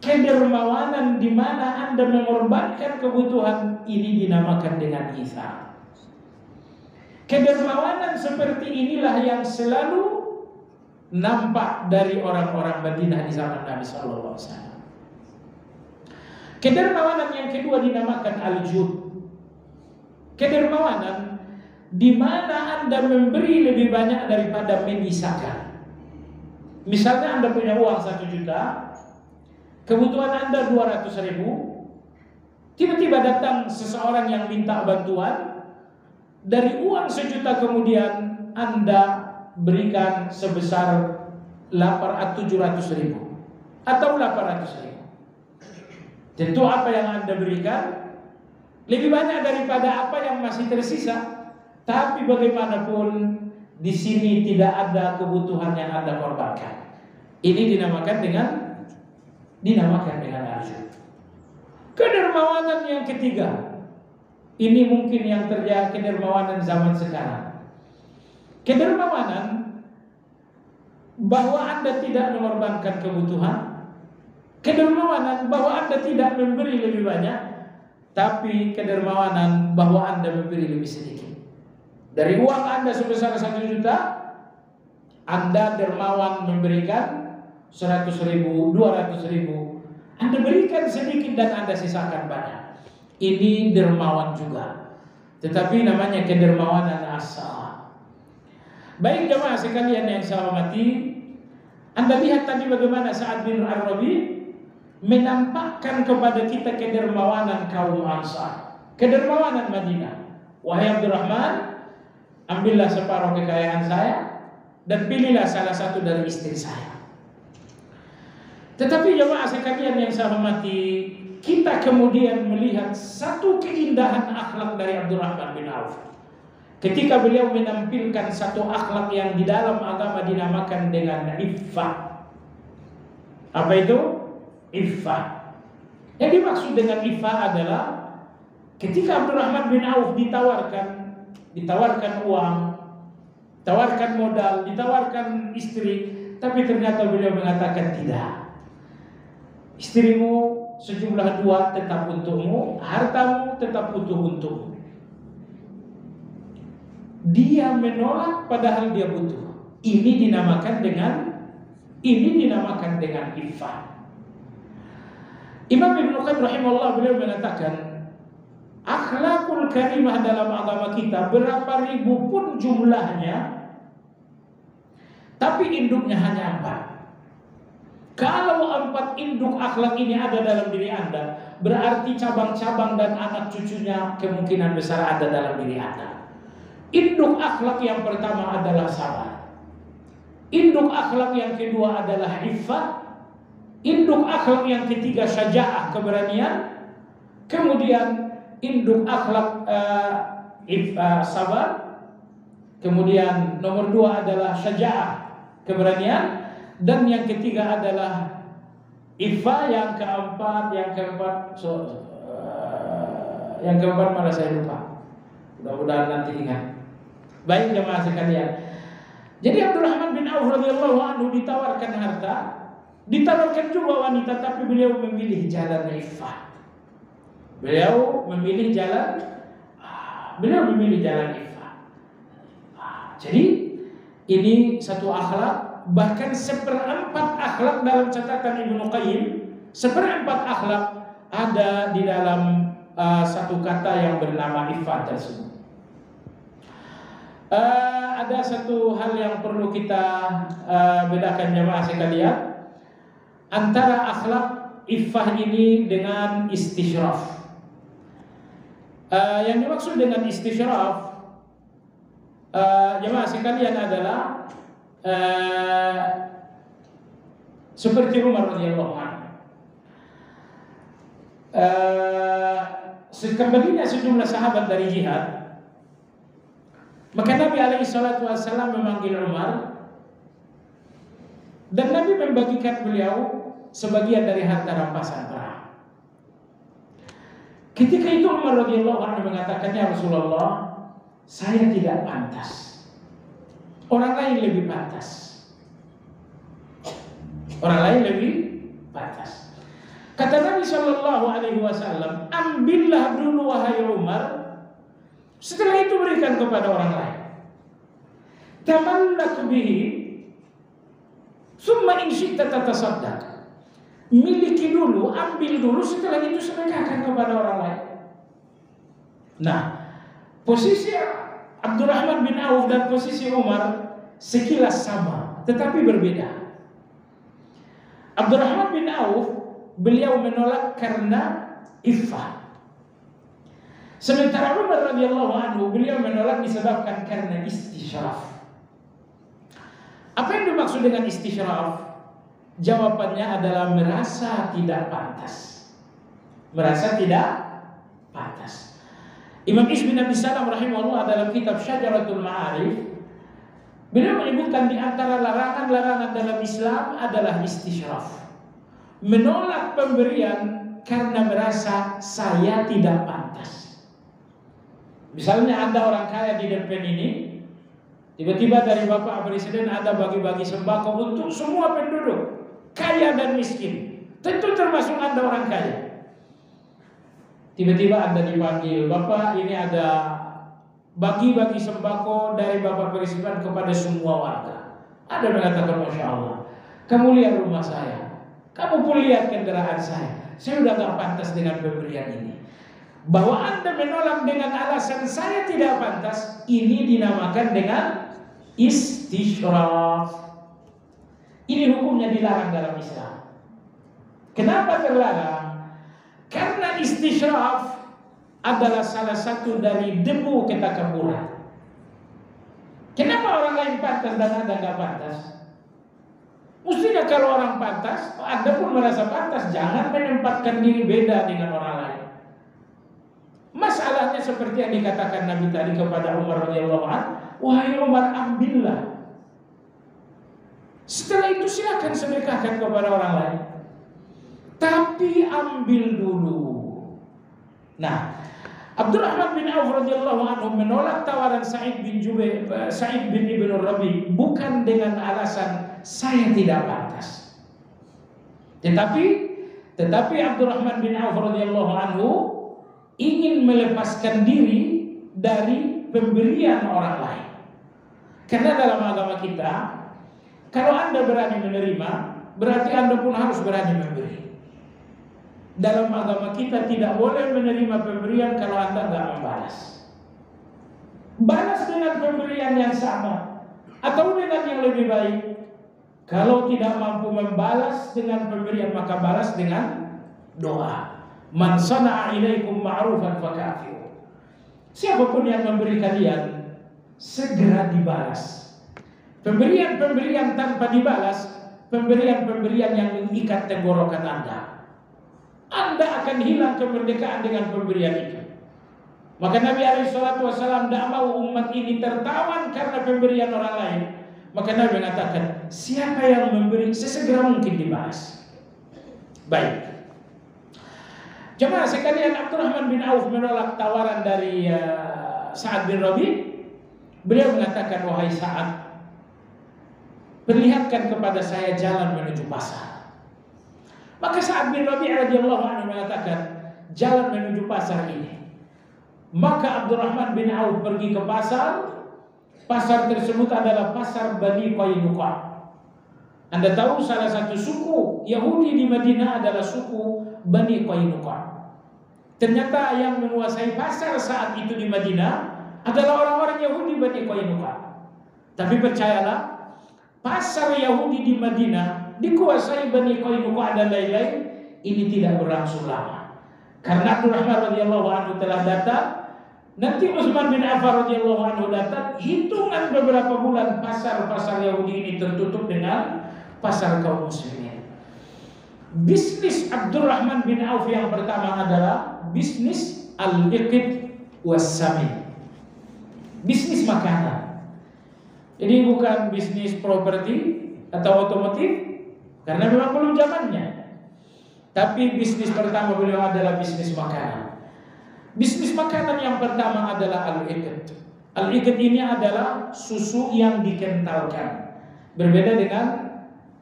kedermawanan, di mana Anda mengorbankan kebutuhan ini dinamakan dengan izar. Kedermawanan seperti inilah yang selalu nampak dari orang-orang Madinah di zaman Nabi sallallahu alaihi wasallam. Kedermawanan yang kedua dinamakan al-jud. Kedermawanan di mana Anda memberi lebih banyak daripada menyisakan. Misalnya Anda punya uang 1 juta, kebutuhan Anda 200.000, tiba-tiba datang seseorang yang minta bantuan, dari uang 1 juta kemudian Anda berikan sebesar 700.000 atau 800.000. Tentu apa yang Anda berikan lebih banyak daripada apa yang masih tersisa. Tapi bagaimanapun di sini tidak ada kebutuhan yang Anda korbankan. Ini dinamakan dengan al-jud. Kedermawanan yang ketiga, ini mungkin yang terjadi kedermawanan zaman sekarang. Kedermawanan bahwa Anda tidak mengorbankan kebutuhan. Kedermawanan bahwa Anda tidak memberi lebih banyak, tapi kedermawanan bahwa Anda memberi lebih sedikit. Dari uang Anda sebesar 1 juta, Anda dermawan memberikan 100.000, 200.000. Anda berikan sedikit dan Anda sisakan banyak. Ini dermawan juga, tetapi namanya kedermawanan as-sakha. Baik jemaah sekalian yang saya hormati, Anda lihat tadi bagaimana Sa'ad bin Rabi' menampakkan kepada kita kedermawanan kaum Ansar, kedermawanan Madinah. "Wahai Abdurrahman, ambillah separuh kekayaan saya dan pilihlah salah satu dari istri saya." Tetapi jemaah sekalian yang saya hormati, kita kemudian melihat satu keindahan akhlak dari Abdurrahman bin Auf. Ketika beliau menampilkan satu akhlak yang di dalam agama dinamakan dengan iffah. Apa itu? Iffah. Yang dimaksud dengan iffah adalah ketika Abdurrahman bin Auf ditawarkan uang, tawarkan modal, ditawarkan istri, tapi ternyata beliau mengatakan tidak. Istrimu sejumlah 2 tetap untukmu, hartamu tetap untukmu. Dia menolak padahal dia butuh. Ini dinamakan dengan iffah. Imam Ibnu Qayyim rahimahullah beliau mengatakan, akhlakul karimah dalam agama kita berapa ribu pun jumlahnya, tapi induknya hanya 4. Kalau 4 induk akhlak ini ada dalam diri Anda, berarti cabang-cabang dan anak cucunya kemungkinan besar ada dalam diri Anda. Induk akhlak yang pertama adalah sabar. Induk akhlak yang kedua adalah iffah. Induk akhlak yang ketiga syaja'ah, keberanian. Kemudian induk akhlak sabar. Kemudian nomor 2 adalah syaja'ah, keberanian. Dan yang ketiga adalah iffah. Yang keempat malah saya lupa. Mudah-mudahan nanti ingat. Baik jemaah sekalian. Jadi Abdurrahman bin Auf radhiyallahu anhu ditawarkan harta, ditawarkan juga wanita, tapi beliau memilih jalan iffah. Beliau memilih jalan iffah. Jadi ini satu akhlak. Bahkan 1/4 akhlak dalam catatan Ibnu Qayyim, 1/4 akhlak ada di dalam satu kata yang bernama iffah tersebut. Ada satu hal yang perlu kita bedakan jemaah sekalian antara akhlak iffah ini dengan istisyraf. Yang dimaksud dengan istisyraf jemaah sekalian adalah seperti Umar radhiyallahu anhu. Kembalinya sejumlah sahabat dari jihad, maka Nabi alaihi salatu wassalam memanggil Umar, dan Nabi membagikan beliau sebagian dari harta rampasan perang. Ketika itu Umar radhiyallahu anhu mengatakan, ya Rasulullah, saya tidak pantas. Orang lain lebih pantas. Kata Nabi Shallallahu Alaihi Wasallam, ambillah dulu wahai Umar, setelah itu berikan kepada orang lain. Tamallak bihi, summa in syi'ta tatasaddaq. Miliki dulu, ambil dulu, setelah itu sedekahkan kepada orang lain. Nah, posisi Abdurrahman bin Auf dan posisi Umar sekilas sama, tetapi berbeda. Abdurrahman bin Auf, beliau menolak karena iffah. Sementara Umar radhiyallahu anhu, beliau menolak disebabkan karena istisyraf. Apa yang dimaksud dengan istisyraf? Jawabannya adalah merasa tidak pantas. Imam Izz bin Abi Salam rahimahullah dalam kitab Syajaratul Ma'arif, beliau menyebutkan di antara larangan-larangan dalam Islam adalah istisyraf. Menolak pemberian karena merasa saya tidak pantas. Misalnya Anda orang kaya di Denpen ini, tiba-tiba dari Bapak Presiden ada bagi-bagi sembako untuk semua penduduk, kaya dan miskin. Tentu termasuk Anda orang kaya. Tiba-tiba Anda dipanggil, Bapak ini ada bagi-bagi sembako dari Bapak Presiden kepada semua warga. Ada mengatakan, Masya Allah, kamu lihat rumah saya, kamu pun lihat kendaraan saya sudah gak pantas dengan pemberian ini. Bahwa Anda menolak dengan alasan saya tidak pantas, ini dinamakan dengan istisyraf. Ini hukumnya dilarang dalam Islam. Kenapa terlarang? Karena istisyraf adalah salah satu dari debu ketakabburan. Kenapa orang lain pantas dan Anda nggak pantas? Mestinya kalau orang pantas, Anda pun merasa pantas, jangan menempatkan diri beda dengan orang lain. Masalahnya seperti yang dikatakan Nabi tadi kepada Umar radhiyallahu anhu, wahai Umar, ambillah. Setelah itu silakan sedekahkan kepada orang lain. Tapi ambil dulu. Nah, Abdurrahman bin Auf radhiyallahu anhu menolak tawaran Sa'id bin Ibn Rabi bukan dengan alasan saya tidak pantas. Tetapi Abdurrahman bin Auf radhiyallahu anhu ingin melepaskan diri dari pemberian orang lain. Karena dalam agama kita, kalau Anda berani menerima, berarti Anda pun harus berani memberi. Dalam agama kita tidak boleh menerima pemberian kalau Anda tidak membalas. Balas dengan pemberian yang sama atau dengan yang lebih baik. Kalau tidak mampu membalas dengan pemberian, maka balas dengan doa. Man sana'a ilaikum ma'rufan fakafiru. Siapapun yang memberi kalian, segera dibalas. Pemberian-pemberian tanpa dibalas, pemberian-pemberian yang mengikat tenggorokan Anda akan hilang kemerdekaan dengan pemberian itu. Maka Nabi SAW tidak mau umat ini tertawan karena pemberian orang lain. Maka Nabi mengatakan, siapa yang memberi sesegera mungkin dibalas. Baik. Jemaah sekalian, Abdurrahman bin Auf menolak tawaran dari Sa'ad bin Rabi. Beliau mengatakan, wahai Sa'ad, perlihatkan kepada saya jalan menuju pasar. Maka Sa'ad bin Rabi' radhiyallahu anhu mengatakan, jalan menuju pasar ini. Maka Abdurrahman bin Auf pergi ke pasar. Pasar tersebut adalah pasar Bani Qainuqa. Anda tahu salah satu suku Yahudi di Madinah adalah suku Bani Qainuqa. Ternyata yang menguasai pasar saat itu di Madinah adalah orang-orang Yahudi Bani Qainuqa. Tapi percayalah, pasar Yahudi di Madinah dikuasai Bani Qainuqa dan lain-lain, ini tidak berlangsung lama. Karena Abdurrahman radhiyallahu anhu telah datang, nanti Utsman bin Affan radhiyallahu anhu datang, hitungan beberapa bulan pasar-pasar Yahudi ini tertutup dengan pasar kaum muslimin. Bisnis Abdurrahman bin Auf yang pertama adalah bisnis al-iqid was-samin. Bisnis makanan. Ini bukan bisnis properti atau otomotif, karena memang belum zamannya. Tapi bisnis pertama beliau adalah bisnis makanan. Bisnis makanan yang pertama adalah al-iqd. Al-iqd ini adalah susu yang dikentalkan. Berbeda dengan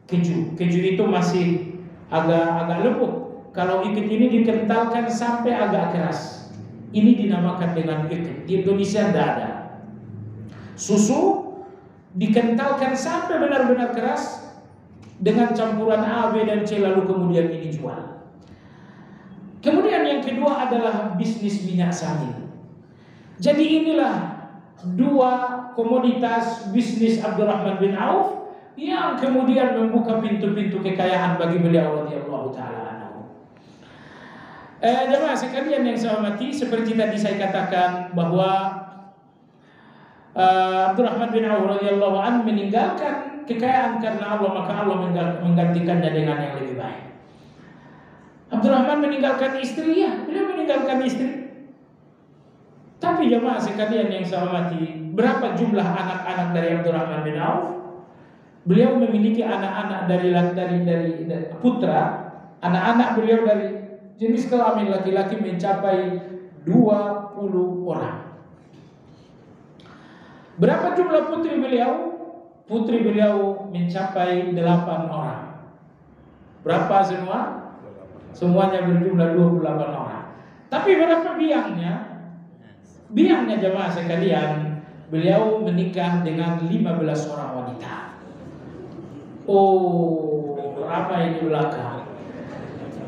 keju. Keju itu masih agak lembut. Kalau iqd ini dikentalkan sampai agak keras. Ini dinamakan dengan iqd. Di Indonesia tidak ada. Susu dikentalkan sampai benar-benar keras dengan campuran A, B, dan C, lalu kemudian ini jual. Kemudian yang kedua adalah bisnis minyak sawit. Jadi inilah dua komoditas bisnis Abdurrahman bin Auf yang kemudian membuka pintu-pintu kekayaan bagi beliau radhiyallahu taala anhu. Jemaah sekalian yang saya hormati, seperti tadi saya katakan bahwa Abdurrahman bin Auf radhiyallahu anhu meninggalkan kekayaan karena Allah, maka Allah menggantikannya dengan yang lebih baik. Abdurrahman meninggalkan istri, ya, beliau meninggalkan istri. Tapi jemaah sekalian yang saya hormati, berapa jumlah anak-anak dari Abdurrahman bin Auf? Beliau memiliki anak-anak dari putra, anak-anak beliau dari jenis kelamin laki-laki mencapai 20 orang. Berapa jumlah putri beliau? Putri beliau mencapai 8 orang. Berapa semua? Semuanya berjumlah 28 orang. Tapi berapa biangnya? Biangnya jemaah sekalian, beliau menikah dengan 15 orang wanita. Oh, berapa ini belakang?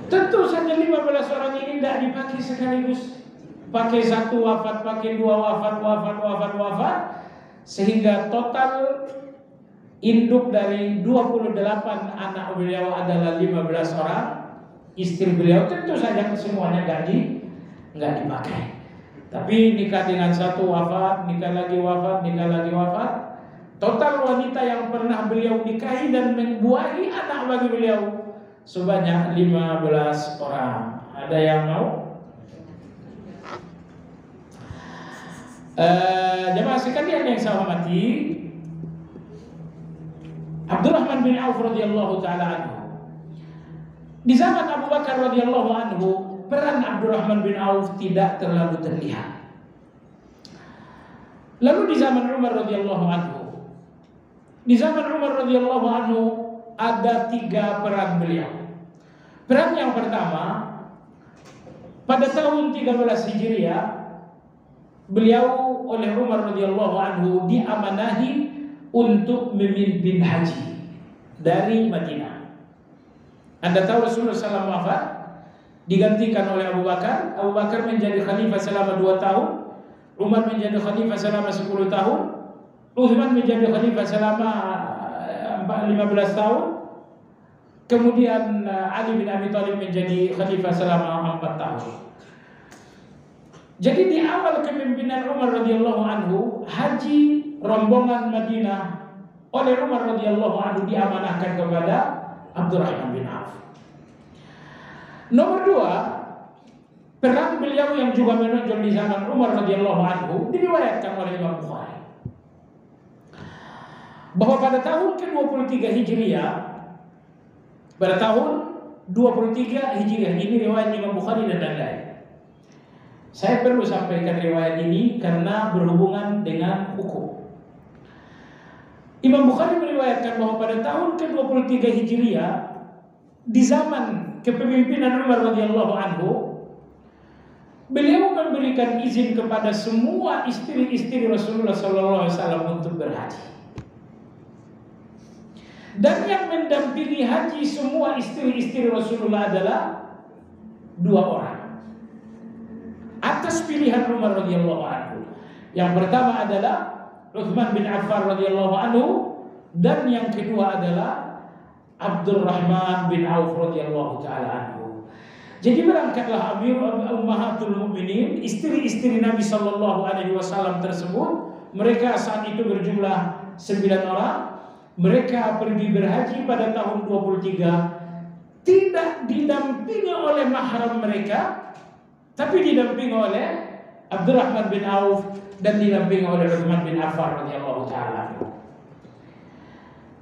Tentu saja 15 orang ini tidak dipakai sekaligus. Pakai satu wafat, pakai dua wafat. Sehingga total induk dari 28 anak beliau adalah 15 orang. Istri beliau tentu saja semuanya nggak dipakai. Tapi nikah dengan satu wafat, nikah lagi wafat. Total wanita yang pernah beliau nikahi dan membuahi anak bagi beliau sebanyak 15 orang. Ada yang mau? Jemaah sekalian yang saya hormati, Abdurrahman bin Auf radhiyallahu taala anhu. Di zaman Abu Bakar radhiyallahu anhu, peran Abdurrahman bin Auf tidak terlalu terlihat. Lalu di zaman Umar radhiyallahu anhu, di zaman Umar radhiyallahu anhu ada 3 peran beliau. Peran yang pertama, pada tahun 13 Hijriah, beliau oleh Umar radhiyallahu anhu diamanahi untuk memimpin haji dari Madinah. Anda tahu Rasulullah SAW wafat, digantikan oleh Abu Bakar. Abu Bakar menjadi khalifah selama 2 tahun, Umar menjadi khalifah selama 10 tahun, Uthman menjadi khalifah selama 15 tahun, kemudian Ali bin Abi Thalib menjadi khalifah selama 4 tahun. Jadi di awal kepemimpinan Umar radhiyallahu anhu, haji rombongan Madinah oleh Umar radhiyallahu anhu diamanahkan kepada Abdurrahman bin Auf. Nomor 2, peran beliau yang juga menonjol di zaman Umar radhiyallahu anhu diriwayatkan oleh Imam Bukhari bahwa pada tahun ke-23 Hijriah, pada tahun 23 Hijriah, ini riwayat Imam Bukhari dan lain-lain. Saya perlu sampaikan riwayat ini karena berhubungan dengan hukum. Imam Bukhari meriwayatkan bahwa pada tahun ke-23 Hijriah, di zaman kepemimpinan Umar radhiyallahu anhu, beliau memberikan izin kepada semua istri-istri Rasulullah sallallahu alaihi wasallam untuk berhaji. Dan yang mendampingi haji semua istri-istri Rasulullah adalah 2 orang. Atas pilihan Umar radhiyallahu anhu. Yang pertama adalah Uthman bin Affan radhiyallahu anhu, dan yang kedua adalah Abdurrahman bin Auf radhiyallahu taala anhu. Jadi berangkatlah Amir Ummahatul Mukminin, istri-istri Nabi sallallahu alaihi wasallam tersebut. Mereka saat itu berjumlah 9 orang. Mereka pergi berhaji pada tahun 23, tidak didampingi oleh mahram mereka, tapi didampingi oleh Abdurrahman bin Auf dan didampingi oleh Uthman bin Affan radhiyallahu taala.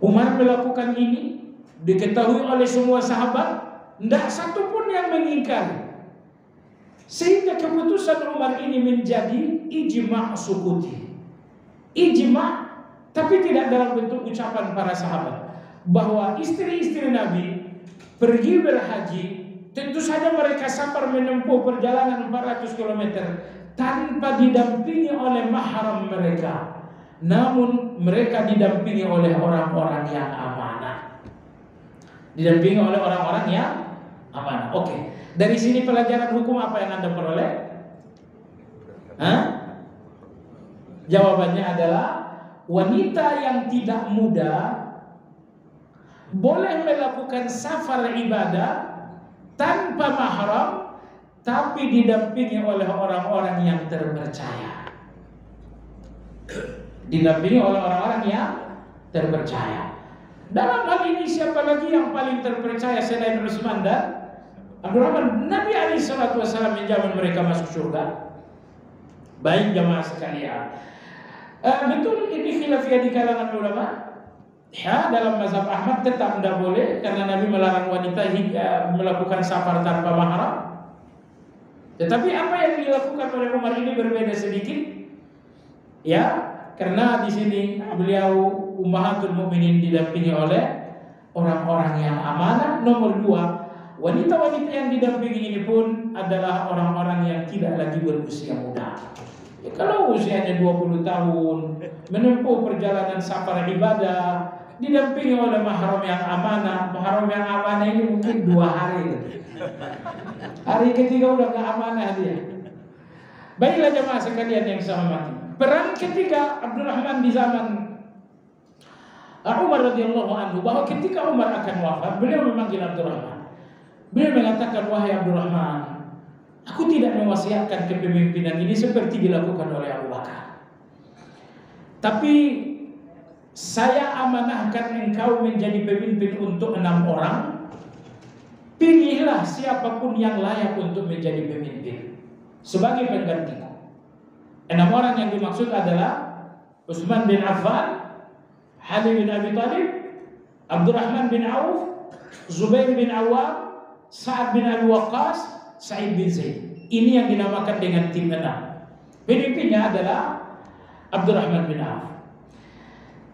Umar melakukan ini, diketahui oleh semua sahabat, tidak satu pun yang mengingkari. Sehingga keputusan Umar ini menjadi ijma' sukuti. Ijma', tapi tidak dalam bentuk ucapan para sahabat, bahwa istri-istri Nabi pergi berhaji, tentu saja mereka safar menempuh perjalanan 400 km tanpa didampingi oleh mahram mereka. Namun mereka didampingi oleh orang-orang yang amanah. Didampingi oleh orang-orang yang amanah. Oke. Dari sini pelajaran hukum apa yang Anda peroleh? Jawabannya adalah wanita yang tidak muda boleh melakukan safar ibadah tanpa mahram, tapi didampingi oleh orang-orang yang terpercaya. Didampingi oleh orang-orang yang terpercaya. Dalam hal ini siapa lagi yang paling terpercaya selain Utsman dan Abdurrahman? Nabi alaihi salatu wasallam menjamin mereka masuk surga. Baik jamaah sekalian, betul ini khilafiyah di kalangan ulama. Ya, dalam mazhab Ahmad tetap tidak boleh karena Nabi melarang wanita melakukan safar tanpa mahram. Tetapi apa yang dilakukan oleh Umar ini berbeda sedikit. Ya, karena di sini beliau Ummahatul Mukminin didampingi oleh orang-orang yang amanah. Nomor 2, wanita-wanita yang didampingi ini pun adalah orang-orang yang tidak lagi berusia muda. Ya, kalau usianya 20 tahun menempuh perjalanan safar ibadah didampingi oleh mahram yang amanah. Mahram yang amanah ini mungkin 2 hari. Hari ketiga udah gak amanah dia. Baiklah jemaah sekalian yang saya hormati, peran ketiga Abdurrahman di zaman Umar radhiyallahu anhu, bahwa ketika Umar akan wafat, beliau memanggil Abdurrahman. Beliau mengatakan, wahai Abdurrahman, aku tidak mewasiatkan kepemimpinan ini seperti dilakukan oleh Abu Bakar. Tapi saya amanahkan engkau menjadi pemimpin untuk 6 orang. Pilihlah siapapun yang layak untuk menjadi pemimpin sebagai penggantiku. 6 orang yang dimaksud adalah Utsman bin Affan, Ali bin Abi Thalib, Abdurrahman bin Auf, Zubair bin Awam, Sa'ad bin Abi Waqqas, Sa'id bin Zaid. Ini yang dinamakan dengan tim 6. Pemimpinnya adalah Abdurrahman bin Auf.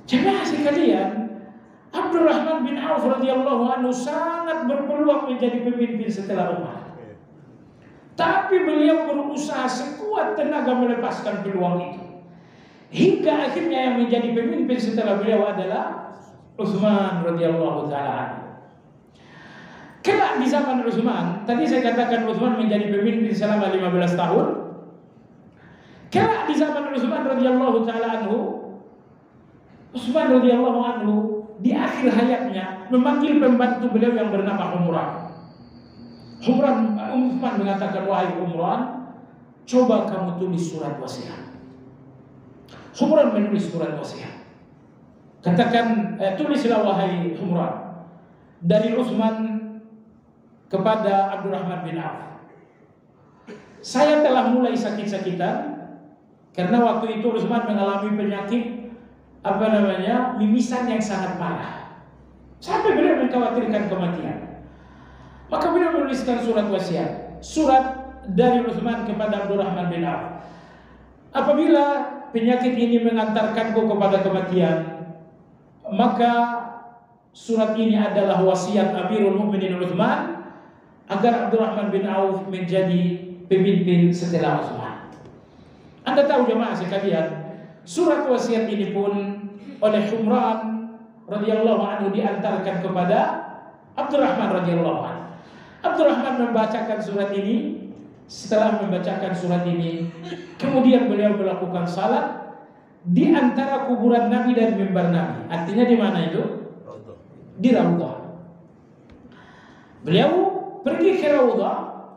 Jemaah sekalian, Abdurrahman bin Auf radhiyallahu anhu sangat berpeluang menjadi pemimpin setelah Umar. Tapi beliau berusaha sekuat tenaga melepaskan peluang itu. Hingga akhirnya yang menjadi pemimpin setelah beliau adalah Utsman radhiyallahu taala anhu. Kelak di zaman Utsman, tadi saya katakan Utsman menjadi pemimpin selama 15 tahun. Kelak di zaman Utsman radhiyallahu taala anhu, Utsman radhiyallahu anhu di akhir hayatnya memanggil pembantu beliau yang bernama Umran. Utsman mengatakan, wahai Umran, coba kamu tulis surat wasiat. Umran menulis surat wasiat. Katakan, tulislah wahai Umran, dari Utsman kepada Abdurrahman bin Auf. Saya telah mulai sakit-sakitan karena waktu itu Utsman mengalami penyakit mimisan yang sangat parah, sampai beliau mengkhawatirkan kematian. Maka beliau menuliskan surat wasiat, surat dari Utsman kepada Abdurrahman bin Auf. Apabila penyakit ini mengantarkanku kepada kematian, maka surat ini adalah wasiat Amirul Mukminin Utsman agar Abdurrahman bin Auf menjadi pemimpin setelah Utsman. Anda tahu jemaah sekalian, surat wasiat ini pun oleh Umran radhiyallahu anhu diantarkan kepada Abdurrahman radhiyallahu anhu. Abdurrahman membacakan surat ini. Setelah membacakan surat ini, kemudian beliau melakukan salat di antara kuburan Nabi dan mimbar Nabi. Artinya di mana itu? Di Raudhah. Beliau pergi ke Raudhah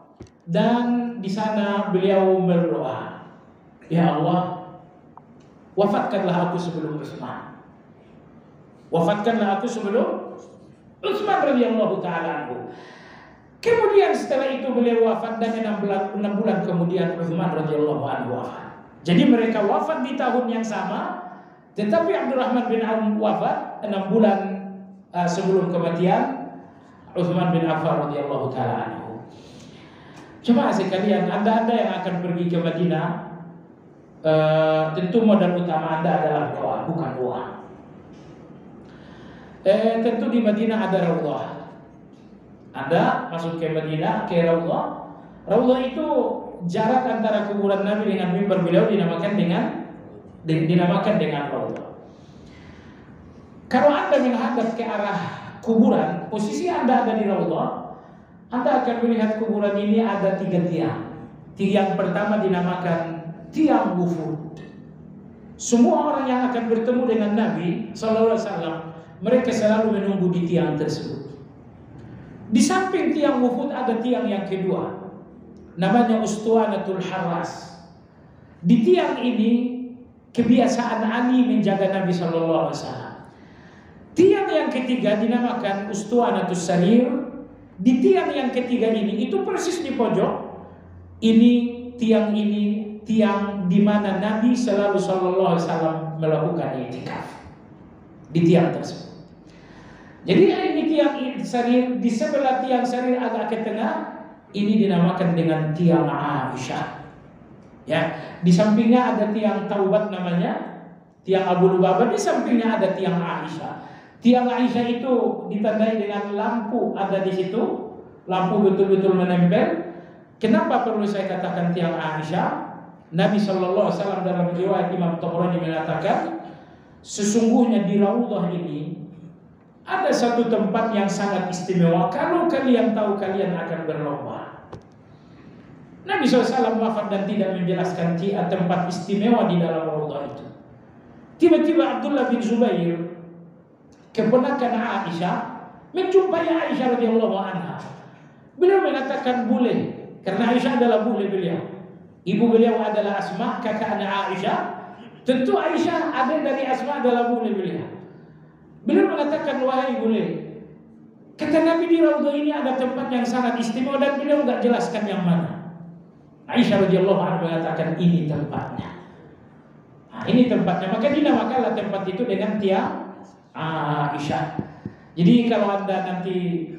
dan di sana beliau berdoa, ya Allah, wafatkanlah aku sebelum Utsman. Wafatkanlah aku sebelum Utsman radhiyallahu taala anhu. Kemudian setelah itu beliau wafat dan 6 bulan kemudian Utsman radhiyallahu anhu wafat. Jadi mereka wafat di tahun yang sama, tetapi Abdurrahman bin Auf wafat 6 bulan sebelum kematian Utsman bin Affan radhiyallahu taala anhu. Jemaah sekalian, Anda yang akan pergi ke Madinah, tentu modal utama Anda adalah doa, bukan uang. Tentu di Madinah ada Raudhah. Anda masuk ke Madinah, ke Raudhah. Raudhah itu jarak antara kuburan Nabi dengan mimbar beliau dinamakan dengan Raudhah. Kalau Anda menghadap ke arah kuburan, posisi Anda ada di Raudhah, Anda akan melihat kuburan ini ada 3 tiang. Tiang pertama dinamakan tiang wufud. Semua orang yang akan bertemu dengan Nabi sallallahu alaihi wasallam, mereka selalu menunggu di tiang tersebut. Di samping tiang wufud ada tiang yang kedua, namanya Ustuanatul Harras. Di tiang ini kebiasaan Ali menjaga Nabi sallallahu alaihi wasallam. Tiang yang ketiga dinamakan Ustuanatus Sarir. Di tiang yang ketiga ini, itu persis di pojok. Tiang di mana Nabi sallallahu alaihi wasallam melakukan i'tikaf. Di tiang tersebut. Jadi ini tiang sarir, di sebelah tiang sarir agak ke tengah, ini dinamakan dengan tiang Aisyah. Ya, di sampingnya ada tiang Taubat namanya, tiang Abu Lubabah, di sampingnya ada tiang Aisyah. Tiang Aisyah itu ditandai dengan lampu ada di situ, lampu betul-betul menempel. Kenapa perlu saya katakan tiang Aisyah? Nabi sallallahu alaihi wasallam dalam riwayat Imam Tabrani mengatakan, sesungguhnya di Raudhah ini ada satu tempat yang sangat istimewa. Kalau kalian tahu, kalian akan berlomba. Nabi SAW wafat dan tidak menjelaskan tempat istimewa di dalam Raudhah itu. Tiba-tiba Abdullah bin Zubair, keponakan Aisyah, menjumpai Aisyah radhiyallahu anha. Beliau mengatakan boleh, karena Aisyah adalah bule beliau. Ibu beliau adalah Asma, kakak anak Aisyah. Tentu Aisyah ada dari Asma adalah bule beliau. Beliau mengatakan, wahai bule, kata Nabi di Raudhah ini ada tempat yang sangat istimewa dan beliau nggak jelaskan yang mana. Aisyah radhiyallahu anha mengatakan ini tempatnya. Nah, ini tempatnya, maka dinamakanlah tempat itu dengan tiang Aisyah. Jadi kalau Anda nanti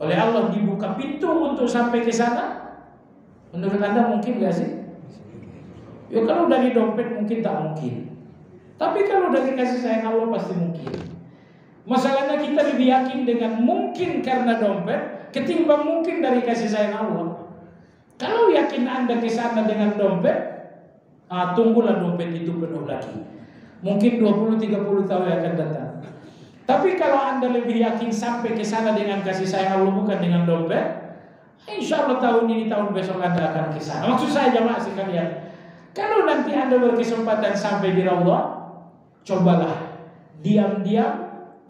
oleh Allah dibuka pintu untuk sampai ke sana, menurut Anda mungkin gak sih? Ya kalau dari dompet mungkin tak mungkin. Tapi kalau dari kasih sayang Allah pasti mungkin. Masalahnya kita lebih yakin dengan mungkin karena dompet ketimbang mungkin dari kasih sayang Allah. Kalau yakin Anda ke sana dengan dompet, tunggulah dompet itu penuh lagi. Mungkin 20-30 tahun yang akan datang. Tapi kalau Anda lebih yakin sampai ke sana dengan kasih sayang Allah bukan dengan dompet, insya Allah tahun ini tahun besok Anda akan ke sana. Maksud saya jamaah sekalian, kalau nanti Anda berkesempatan sampai di Raudhah, cobalah diam-diam,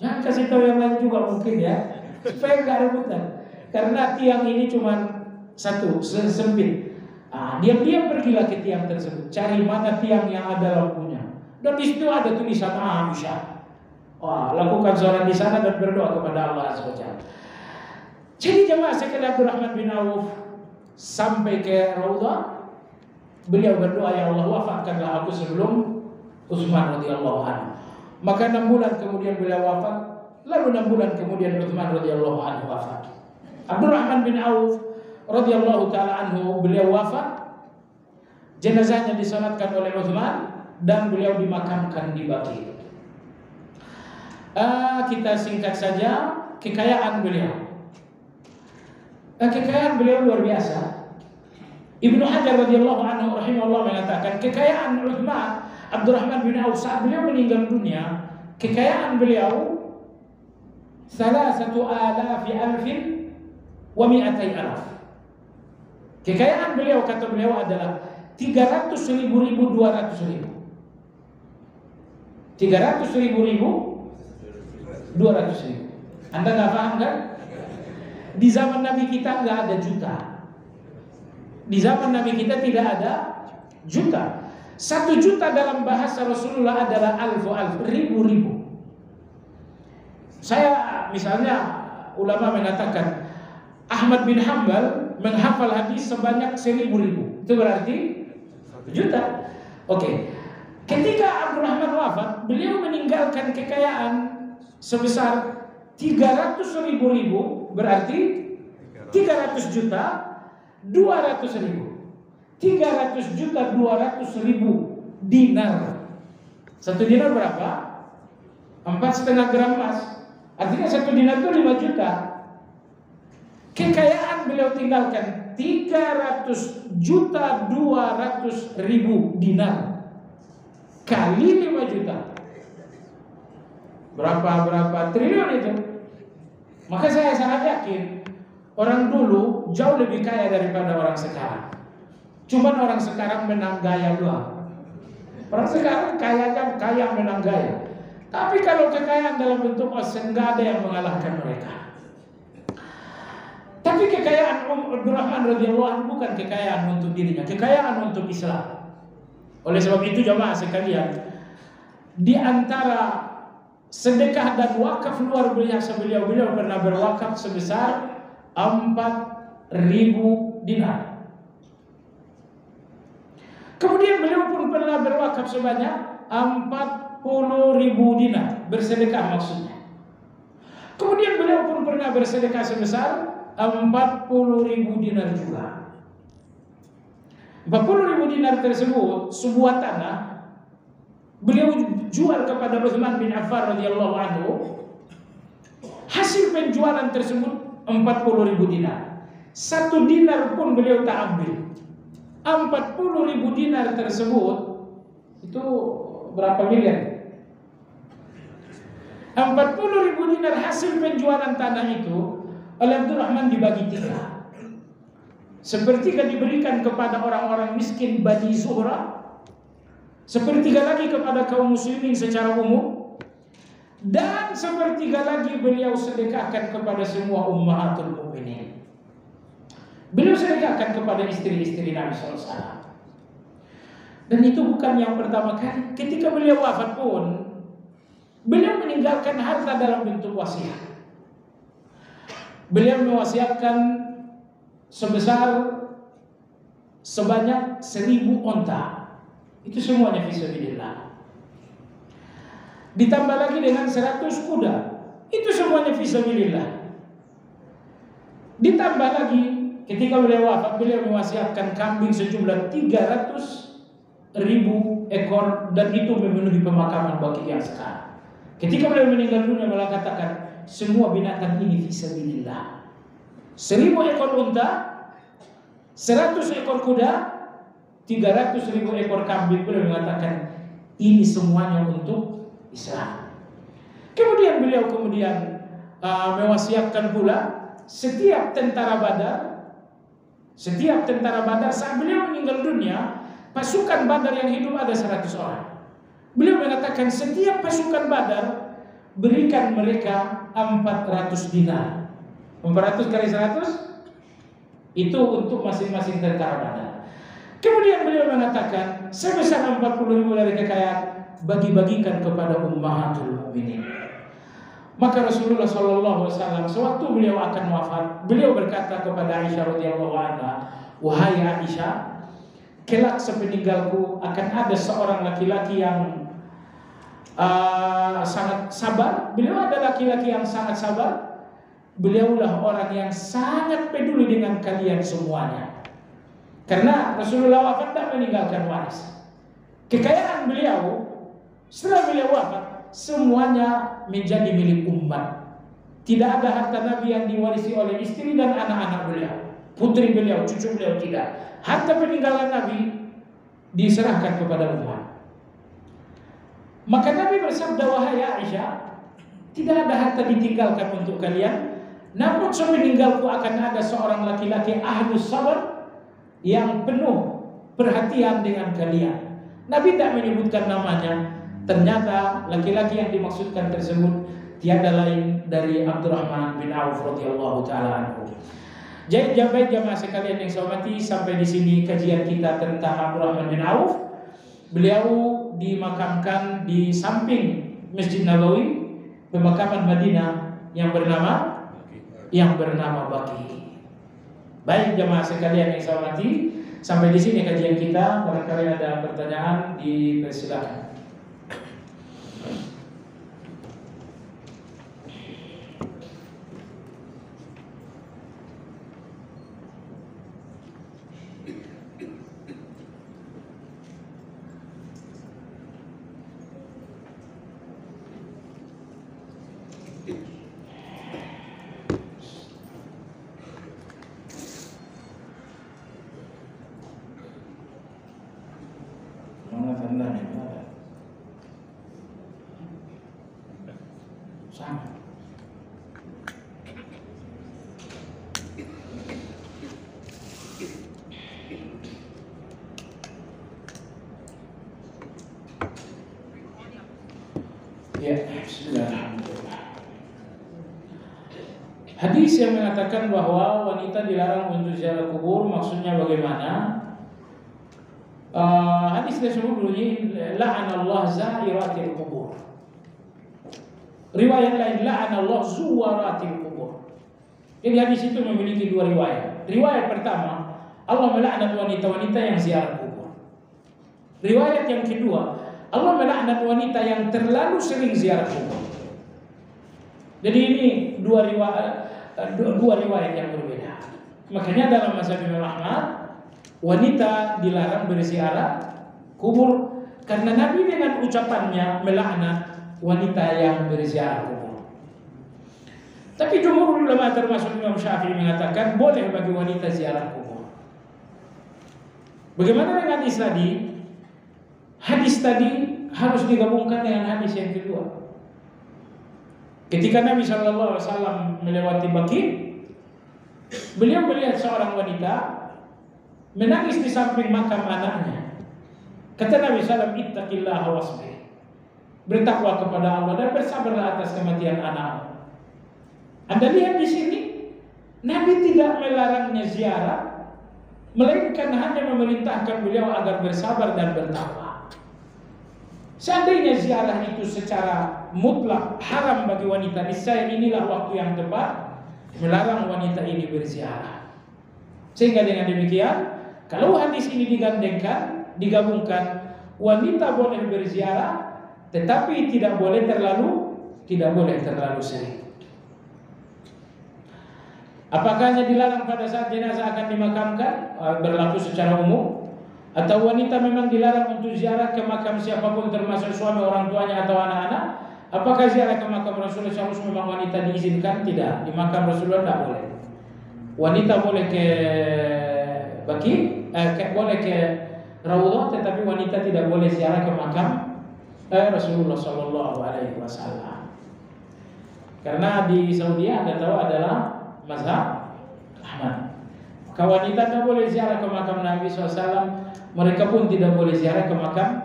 jangan kasih tahu yang lain juga mungkin ya, supaya nggak rebutan. Karena tiang ini cuma satu, sempit. Diam-diam pergilah ke tiang tersebut, cari mana tiang yang ada lampunya. Dan di situ ada tulisan Aisyah. Lakukan sholat di sana dan berdoa kepada Allah Azza wa Jalla. Jadi jemaah sekalian, Abdurrahman bin Auf sampai ke Raudhah, beliau berdoa, ya Allah wafatkanlah aku sebelum Utsman radhiyallahu anhu. Maka 6 bulan kemudian beliau wafat, lalu 6 bulan kemudian Utsman radhiyallahu anhu wafat. Abdurrahman bin Auf radhiyallahu taala anhu beliau wafat, jenazahnya disalatkan oleh Utsman dan beliau dimakamkan di Baqi'. Kita singkat saja kekayaan beliau. Kekayaan beliau luar biasa. Ibnu Hajar radhiyallahu anhu rahimahullah mengatakan kekayaan Utsman Abdurrahman bin Auf saat beliau meninggal dunia, kekayaan beliau 3,000,000 wa 200,000. Kekayaan beliau kata beliau adalah 300.000 200.000. 300.000 200.000. Anda nggak paham kan? Di zaman Nabi kita nggak ada juta. Di zaman Nabi kita tidak ada juta. 1 juta dalam bahasa Rasulullah adalah alfu, ribu. Saya misalnya ulama mengatakan Ahmad bin Hanbal menghafal hadis sebanyak 1.000 ribu. Itu berarti juta. Oke. Ketika Abdurrahman wafat, beliau meninggalkan kekayaan sebesar 300.000 berarti 300 juta 200.000. 300 juta 200.000 dinar. 1 dinar berapa? 4,5 gram emas. Artinya 1 dinar itu 5 juta. Kekayaan beliau tinggalkan 300 juta 200.000 dinar kali 5 juta. Berapa triliun itu? Maka saya sangat yakin orang dulu jauh lebih kaya daripada orang sekarang. Cuman orang sekarang menang gaya doang. Orang sekarang kaya menang gaya. Tapi kalau kekayaan dalam bentuk aset, nggak ada yang mengalahkan mereka. Tapi kekayaan Abdurrahman radhiyallahu anhu bukan kekayaan untuk dirinya, kekayaan untuk Islam. Oleh sebab itu jamaah sekalian, di antara sedekah dan wakaf luar biasa beliau pernah berwakaf sebesar 4.000 dinar. Kemudian beliau pun pernah berwakaf sebanyak 40.000 dinar, bersedekah maksudnya. Kemudian beliau pun pernah bersedekah sebesar 40.000 dinar juga. 40.000 dinar tersebut sebuah tanah beliau jual kepada Utsman bin Affan radhiyallahu anhu. Hasil penjualan tersebut 40.000 dinar. 1 dinar pun beliau tak ambil. 40.000 dinar tersebut itu berapa miliar? 40.000 dinar hasil penjualan tanah itu oleh Abdurrahman dibagi 3. Sepertiga diberikan kepada orang-orang miskin Bani Zuhra, sepertiga lagi kepada kaum muslimin secara umum, dan sepertiga lagi beliau sedekahkan kepada semua ummahatul mukminin. Beliau sedekahkan kepada istri-istri Nabi SAW. Dan itu bukan yang pertama kali. Ketika beliau wafat pun, beliau meninggalkan harta dalam bentuk wasiat. Beliau mewasiatkan sebanyak 1000 onta. Itu semuanya fisabilillah. Ditambah lagi dengan 100 kuda. Itu semuanya fisabilillah. Ditambah lagi ketika beliau wafat, beliau mewasiatkan kambing sejumlah 300.000 ekor, dan itu memenuhi pemakaman bagi yang sekarang. Ketika beliau meninggal dunia, beliau katakan semua binatang ini fisabilillah. 1000 ekor unta, 100 ekor kuda, 300.000 ekor kambing. Beliau mengatakan ini semuanya untuk Islam. Kemudian beliau mewasiatkan pula setiap tentara Badar saat beliau meninggal dunia, pasukan Badar yang hidup ada 100 orang. Beliau mengatakan setiap pasukan Badar berikan mereka 400 dinar. 400 kali 100 itu untuk masing-masing tentara Badar. Kemudian beliau mengatakan sebesar 40.000 dari kekayaan bagi-bagikan kepada ummahatul mukminin. Maka Rasulullah SAW sewaktu beliau akan wafat, beliau berkata kepada Aisyah radhiyallahu anha, "Wahai Aisyah, kelak sepeninggalku akan ada seorang laki-laki yang sangat sabar." Beliau ada laki-laki yang sangat sabar. Beliaulah orang yang sangat peduli dengan kalian semuanya. Karena Rasulullah wafat tak meninggalkan waris. Kekayaan beliau setelah beliau wafat semuanya menjadi milik umat. Tidak ada harta Nabi yang diwarisi oleh istri dan anak-anak beliau, putri beliau, cucu beliau, tidak. Harta peninggalan Nabi diserahkan kepada umat. Maka Nabi bersabda, "Wahai Aisyah, tidak ada harta ditinggalkan untuk kalian, namun sepeninggalku akan ada seorang laki-laki ahlus sabar yang penuh perhatian dengan kalian." Nabi tidak menyebutkan namanya. Ternyata laki-laki yang dimaksudkan tersebut tiada lain dari Abdurrahman bin Auf radhiyallahu taala anhu. Jadi jamaah sekalian yang saya hormati, sampai di sini kajian kita tentang Abdurrahman bin Auf. Beliau dimakamkan di samping Masjid Nabawi, pemakaman Madinah yang bernama Baqi. Baik jamaah sekalian yang saya hormati, sampai di sini kajian kita. Barangkali ada pertanyaan, dipersilakan. Hadis yang mengatakan bahwa wanita dilarang untuk ziarah kubur, maksudnya bagaimana? Hadis tersebut bunyi, la'anallahu za'iratil kubur. Riwayat lain, la'anallahu zuwaratil kubur. Jadi hadis itu memiliki dua riwayat. Riwayat pertama, Allah melaknat wanita-wanita yang ziarah kubur. Riwayat yang kedua, Allah melaknat wanita yang terlalu sering ziarah kubur. Jadi ini dua riwayat yang berbeda. Makanya dalam mazhab Imam Ahmad, wanita dilarang berziarah kubur karena Nabi dengan ucapannya melaknat wanita yang berziarah kubur. Tapi jumhur ulama termasuk Imam Syafi'i mengatakan boleh bagi wanita ziarah kubur. Bagaimana dengan hadis tadi? Hadis tadi harus digabungkan dengan hadis yang kedua. Ketika Nabi SAW melewati Baqi, beliau melihat seorang wanita menangis di samping makam anaknya. Kata Nabi SAW, "Ittaqillaha wasbir." Bertakwa kepada Allah dan bersabarlah atas kematian anak. Anda lihat di sini, Nabi tidak melarangnya ziarah, melainkan hanya memerintahkan beliau agar bersabar dan bertakwa. Seandainya ziarah itu secara mutlak haram bagi wanita, niscaya inilah waktu yang tepat melarang wanita ini berziarah. Sehingga dengan demikian, kalau hadis ini digabungkan, wanita boleh berziarah, tetapi tidak boleh terlalu sering. Apakah hanya dilarang pada saat jenazah akan dimakamkan, berlaku secara umum, atau wanita memang dilarang untuk ziarah ke makam siapapun termasuk suami, orang tuanya atau anak-anak? Apakah ziarah ke makam Rasulullah SAW memang wanita diizinkan? Tidak, di makam Rasulullah tidak boleh. Wanita boleh ke boleh ke Raudhah, tetapi wanita tidak boleh ziarah ke makam Rasulullah SAW. Karena di Saudi Anda tahu adalah mazhab Ahmad. Maka wanita tidak boleh ziarah ke makam Nabi SAW. Mereka pun tidak boleh ziarah ke makam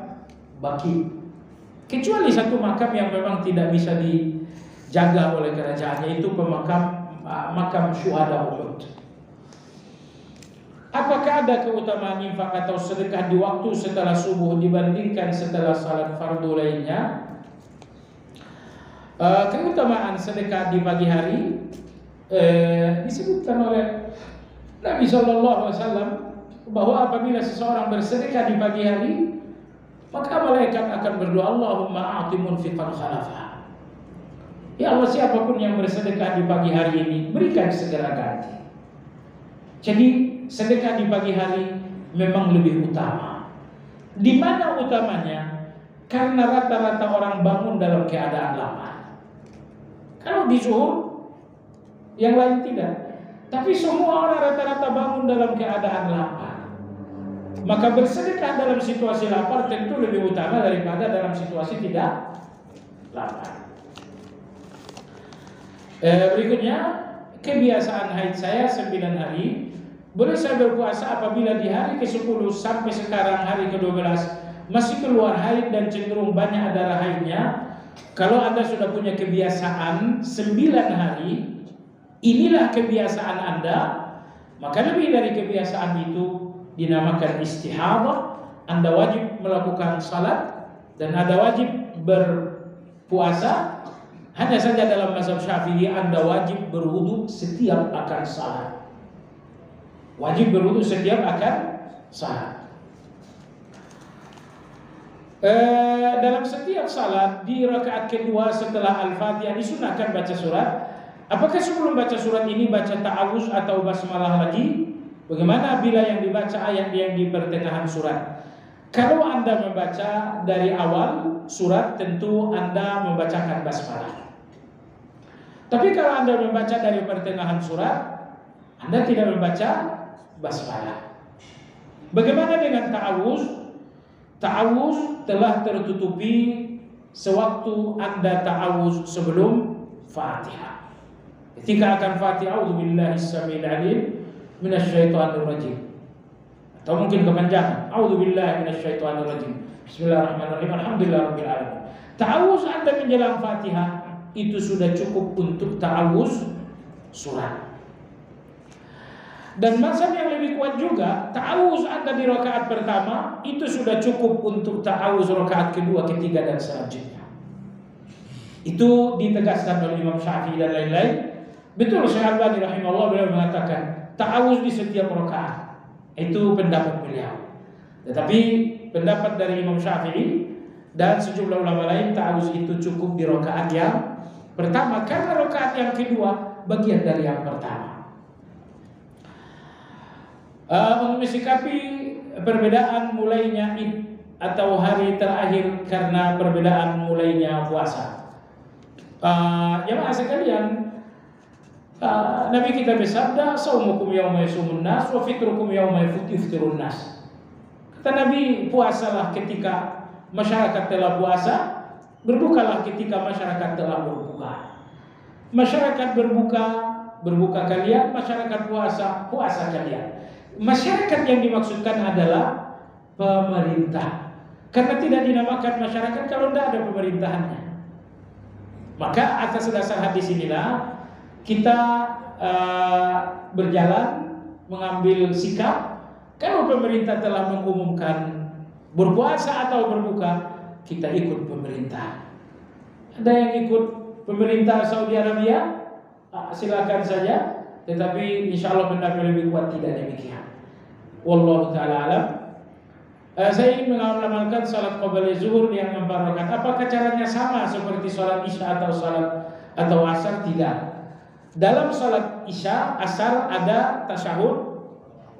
Baqi, kecuali satu makam yang memang tidak bisa dijaga oleh kerajaan, yaitu makam syuhada Uhud. Apakah ada keutamaan infak atau sedekah di waktu setelah subuh dibandingkan setelah salat fardu lainnya? Keutamaan sedekah di pagi hari disebutkan oleh Nabi SAW bahwa apabila seseorang bersedekah di pagi hari, maka malaikat akan berdoa, Allahumma a'ti munfiqan khalafa. Ya Allah, siapapun yang bersedekah di pagi hari ini, berikan segera ganti. Jadi sedekah di pagi hari memang lebih utama. Di mana utamanya? Karena rata-rata orang bangun dalam keadaan lapar. Kalau di zuhur, yang lain tidak. Tapi semua orang rata-rata bangun dalam keadaan lapar. Maka bersedekah dalam situasi lapar tentu lebih utama daripada dalam situasi tidak lapar. Berikutnya, kebiasaan haid saya 9 hari. Boleh saya berpuasa apabila di hari ke-10 sampai sekarang hari ke-12 masih keluar haid dan cenderung banyak darah haidnya. Kalau Anda sudah punya kebiasaan 9 hari, inilah kebiasaan Anda, maka lebih dari kebiasaan itu dinamakan istihadah. Anda wajib melakukan salat dan Anda wajib berpuasa. Hanya saja dalam mazhab Syafi'i Anda wajib berwudu setiap akan salat. Wajib berwudu setiap akan salat. Dalam setiap salat di rakaat kedua setelah Al-Fatihah disunahkan baca surat. Apakah sebelum baca surat ini baca ta'awuz atau basmalah lagi? Bagaimana bila yang dibaca ayat yang di pertengahan surat? Kalau Anda membaca dari awal surat, tentu Anda membacakan basmalah. Tapi kalau Anda membaca dari pertengahan surat, Anda tidak membaca basmalah. Bagaimana dengan ta'awuz? Ta'awuz telah tertutupi sewaktu Anda ta'awuz sebelum Fatihah. Ketika akan Fatihah, a'udzubillahi as-sami'il 'alim minasyaitonir rajim. Atau mungkin kepanjangan, a'udzubillahi minasyaitonir rajim. Bismillahirrahmanirrahim. Alhamdulillahirabbil alamin. Ta'awuz Anda menjelang Fatihah itu sudah cukup untuk ta'awuz surat. Dan mazhab yang lebih kuat juga, ta'awuz Anda di rakaat pertama itu sudah cukup untuk ta'awuz rakaat kedua, ketiga dan selanjutnya. Itu ditegaskan oleh Imam Syafi'i dan lain-lain. Betul, Syekh Albani rahimahullah beliau mengatakan ta'awuz di setiap rakaat. Itu pendapat beliau. Tetapi pendapat dari Imam Syafi'i dan sejumlah ulama lain, ta'awuz itu cukup di rakaat yang pertama, karena rakaat yang kedua bagian dari yang pertama. Untuk mensikapi perbedaan mulainya Id atau hari terakhir karena perbedaan mulainya puasa, jemaah sekalian, Nabi kita bersabda, "Shaumukum yauma yasumun nas wa fitrukum yauma yuftirun nas." Kata Nabi, puasalah ketika masyarakat telah puasa, berbukalah ketika masyarakat telah berbuka. Masyarakat berbuka kalian, masyarakat puasa kalian. Masyarakat yang dimaksudkan adalah pemerintah, karena tidak dinamakan masyarakat kalau tidak ada pemerintahannya. Maka atas dasar hadis inilah kita berjalan mengambil sikap Kalau pemerintah telah mengumumkan berpuasa atau berbuka, kita ikut pemerintah. Ada yang ikut pemerintah Saudi Arabia, silakan saja. Tetapi insya Allah pendapat lebih kuat tidak demikian. Wallahu ta'ala alam. Saya ingin mengamalkan salat qabla zuhur yang 4 rakaat. Apakah caranya sama seperti salat isya atau asar? Tidak. Dalam salat isya, asar ada tasyahud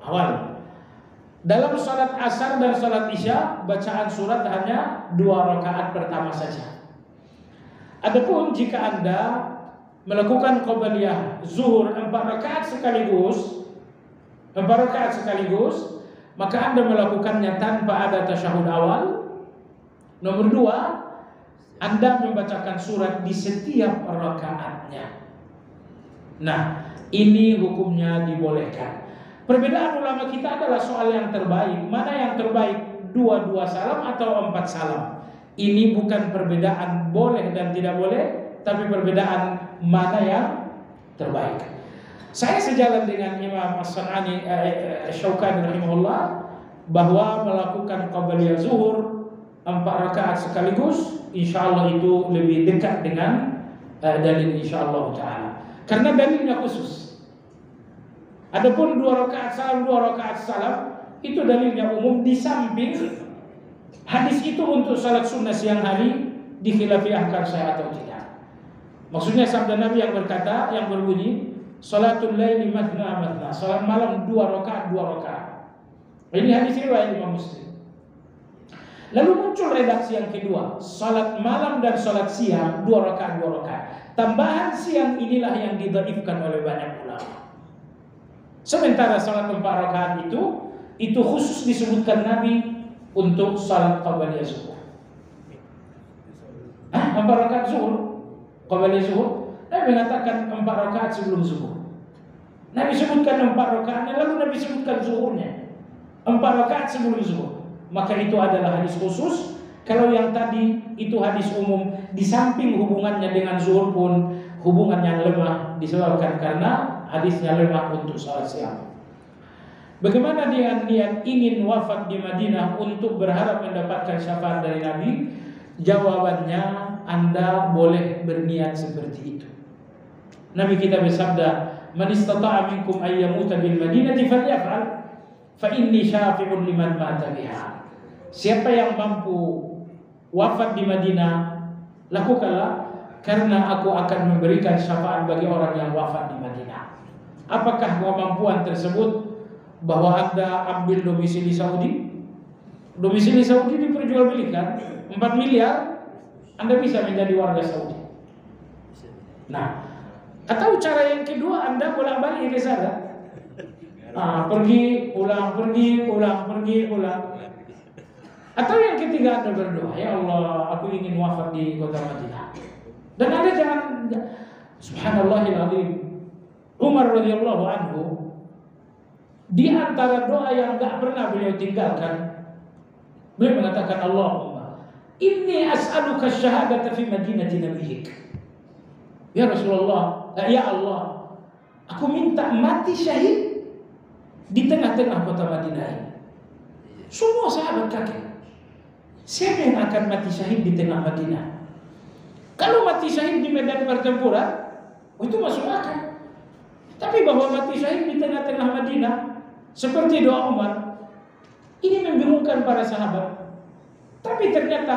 awal. Dalam salat asar dan salat isya, bacaan surat hanya 2 rakaat pertama saja. Adapun jika Anda melakukan qabliyah zuhur 4 rakaat sekaligus, maka Anda melakukannya tanpa ada tasyahud awal. Nomor 2, Anda membacakan surat di setiap rakaatnya. Nah, ini hukumnya dibolehkan. Perbedaan ulama kita adalah soal yang terbaik. Mana yang terbaik? 2 salam atau 4 salam? Ini bukan perbedaan boleh dan tidak boleh, tapi perbedaan mana yang terbaik. Saya sejalan dengan Imam As-San'ani Syaukani rahimahullah bahwa melakukan qabliyah zuhur 4 rakaat sekaligus insyaallah itu lebih dekat dengan dalil insyaallah taala. Karena dalilnya khusus. Adapun 2 rakaat salam itu dalilnya umum, di samping hadis itu untuk salat sunnah siang hari dikhilafiahkan saya atau tidak. Maksudnya sabda Nabi yang berkata, yang berbunyi salatul laili matna, salat malam 2 rakaat. Ini hadis riwayat Imam Muslim. Lalu muncul redaksi yang kedua, salat malam dan salat siang 2 rakaat. Tambahan siang inilah yang didhaifkan oleh banyak ulama. Sementara salat 4 rakaat itu khusus disebutkan Nabi untuk salat qabliyah zuhur. 4 rakaat zuhur, qabliyah zuhur. Nabi mengatakan 4 rakaat sebelum zuhur. Nabi sebutkan 4 rakaatnya, lalu Nabi sebutkan zuhurnya 4 rakaat sebelum zuhur. Maka itu adalah hadis khusus. Kalau yang tadi itu hadis umum, di samping hubungannya dengan zuhur pun hubungan yang lemah disebabkan karena hadisnya lemah untuk salat siang. Bagaimana dengan niat ingin wafat di Madinah untuk berharap mendapatkan syafaat dari Nabi? Jawabannya, Anda boleh berniat seperti itu. Nabi kita bersabda, "Man istata'a minkum ay yamuta bil Madinati falyaf'al, fa inni syafi'un liman mata biha." Siapa yang mampu wafat di Madinah, lakukanlah, karena aku akan memberikan syafaat bagi orang yang wafat di Madinah. Apakah kemampuan tersebut bahwa Anda ambil domisili Saudi? Domisili Saudi diperjualbelikan 4 miliar, Anda bisa menjadi warga Saudi. Nah, atau cara yang kedua, Anda bolak-balik ke sana. Pergi, pulang. Atau yang ketiga, Anda berdoa, ya Allah, aku ingin wafat di kota Madinah. Dan Anda jangan, subhanallahil azim, Umar radhiyallahu anhu, di antara doa yang enggak pernah beliau tinggalkan, beliau mengatakan, Allahumma inni as'aluka syahadata fi madinati nabiyik. Ya Rasulullah, ya Allah, aku minta mati syahid di tengah-tengah kota Madinah ini. Semua sahabat kaget. Siapa yang akan mati syahid di tengah Madinah? Kalau mati syahid di medan pertempuran, itu masuk akal. Tapi bahwa mati syahid di tengah-tengah Madinah, seperti doa Umar, ini membingungkan para sahabat. Tapi ternyata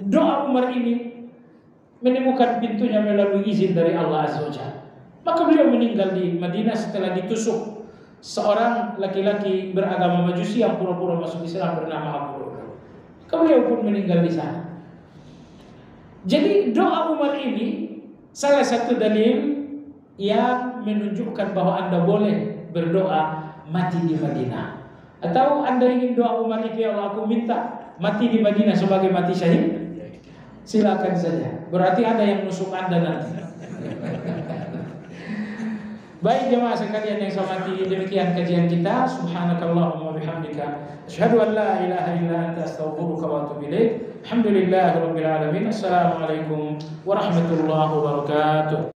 doa Umar ini menemukan pintunya melalui izin dari Allah Azza wa Jalla. Maka beliau meninggal di Madinah setelah ditusuk seorang laki-laki beragama Majusi yang pura-pura masuk Islam bernama Abu Hurairah. Beliau pun meninggal di sana. Jadi doa Umar ini salah satu dalil yang menunjukkan bahwa Anda boleh berdoa mati di Madinah. Atau Anda ingin doa Umar itu, ya Allah, aku minta mati di Madinah sebagai mati syahid, silakan saja. Berarti ada yang nusuk Anda nanti. Baik jemaah sekalian yang saya hormati, demikian kajian kita. Subhanakallahumma bihamdika asyhadu an la ilaha illa anta astaghfiruka wa atubu ilaik. Alhamdulillahirabbil alamin. Assalamualaikum warahmatullahi wabarakatuh.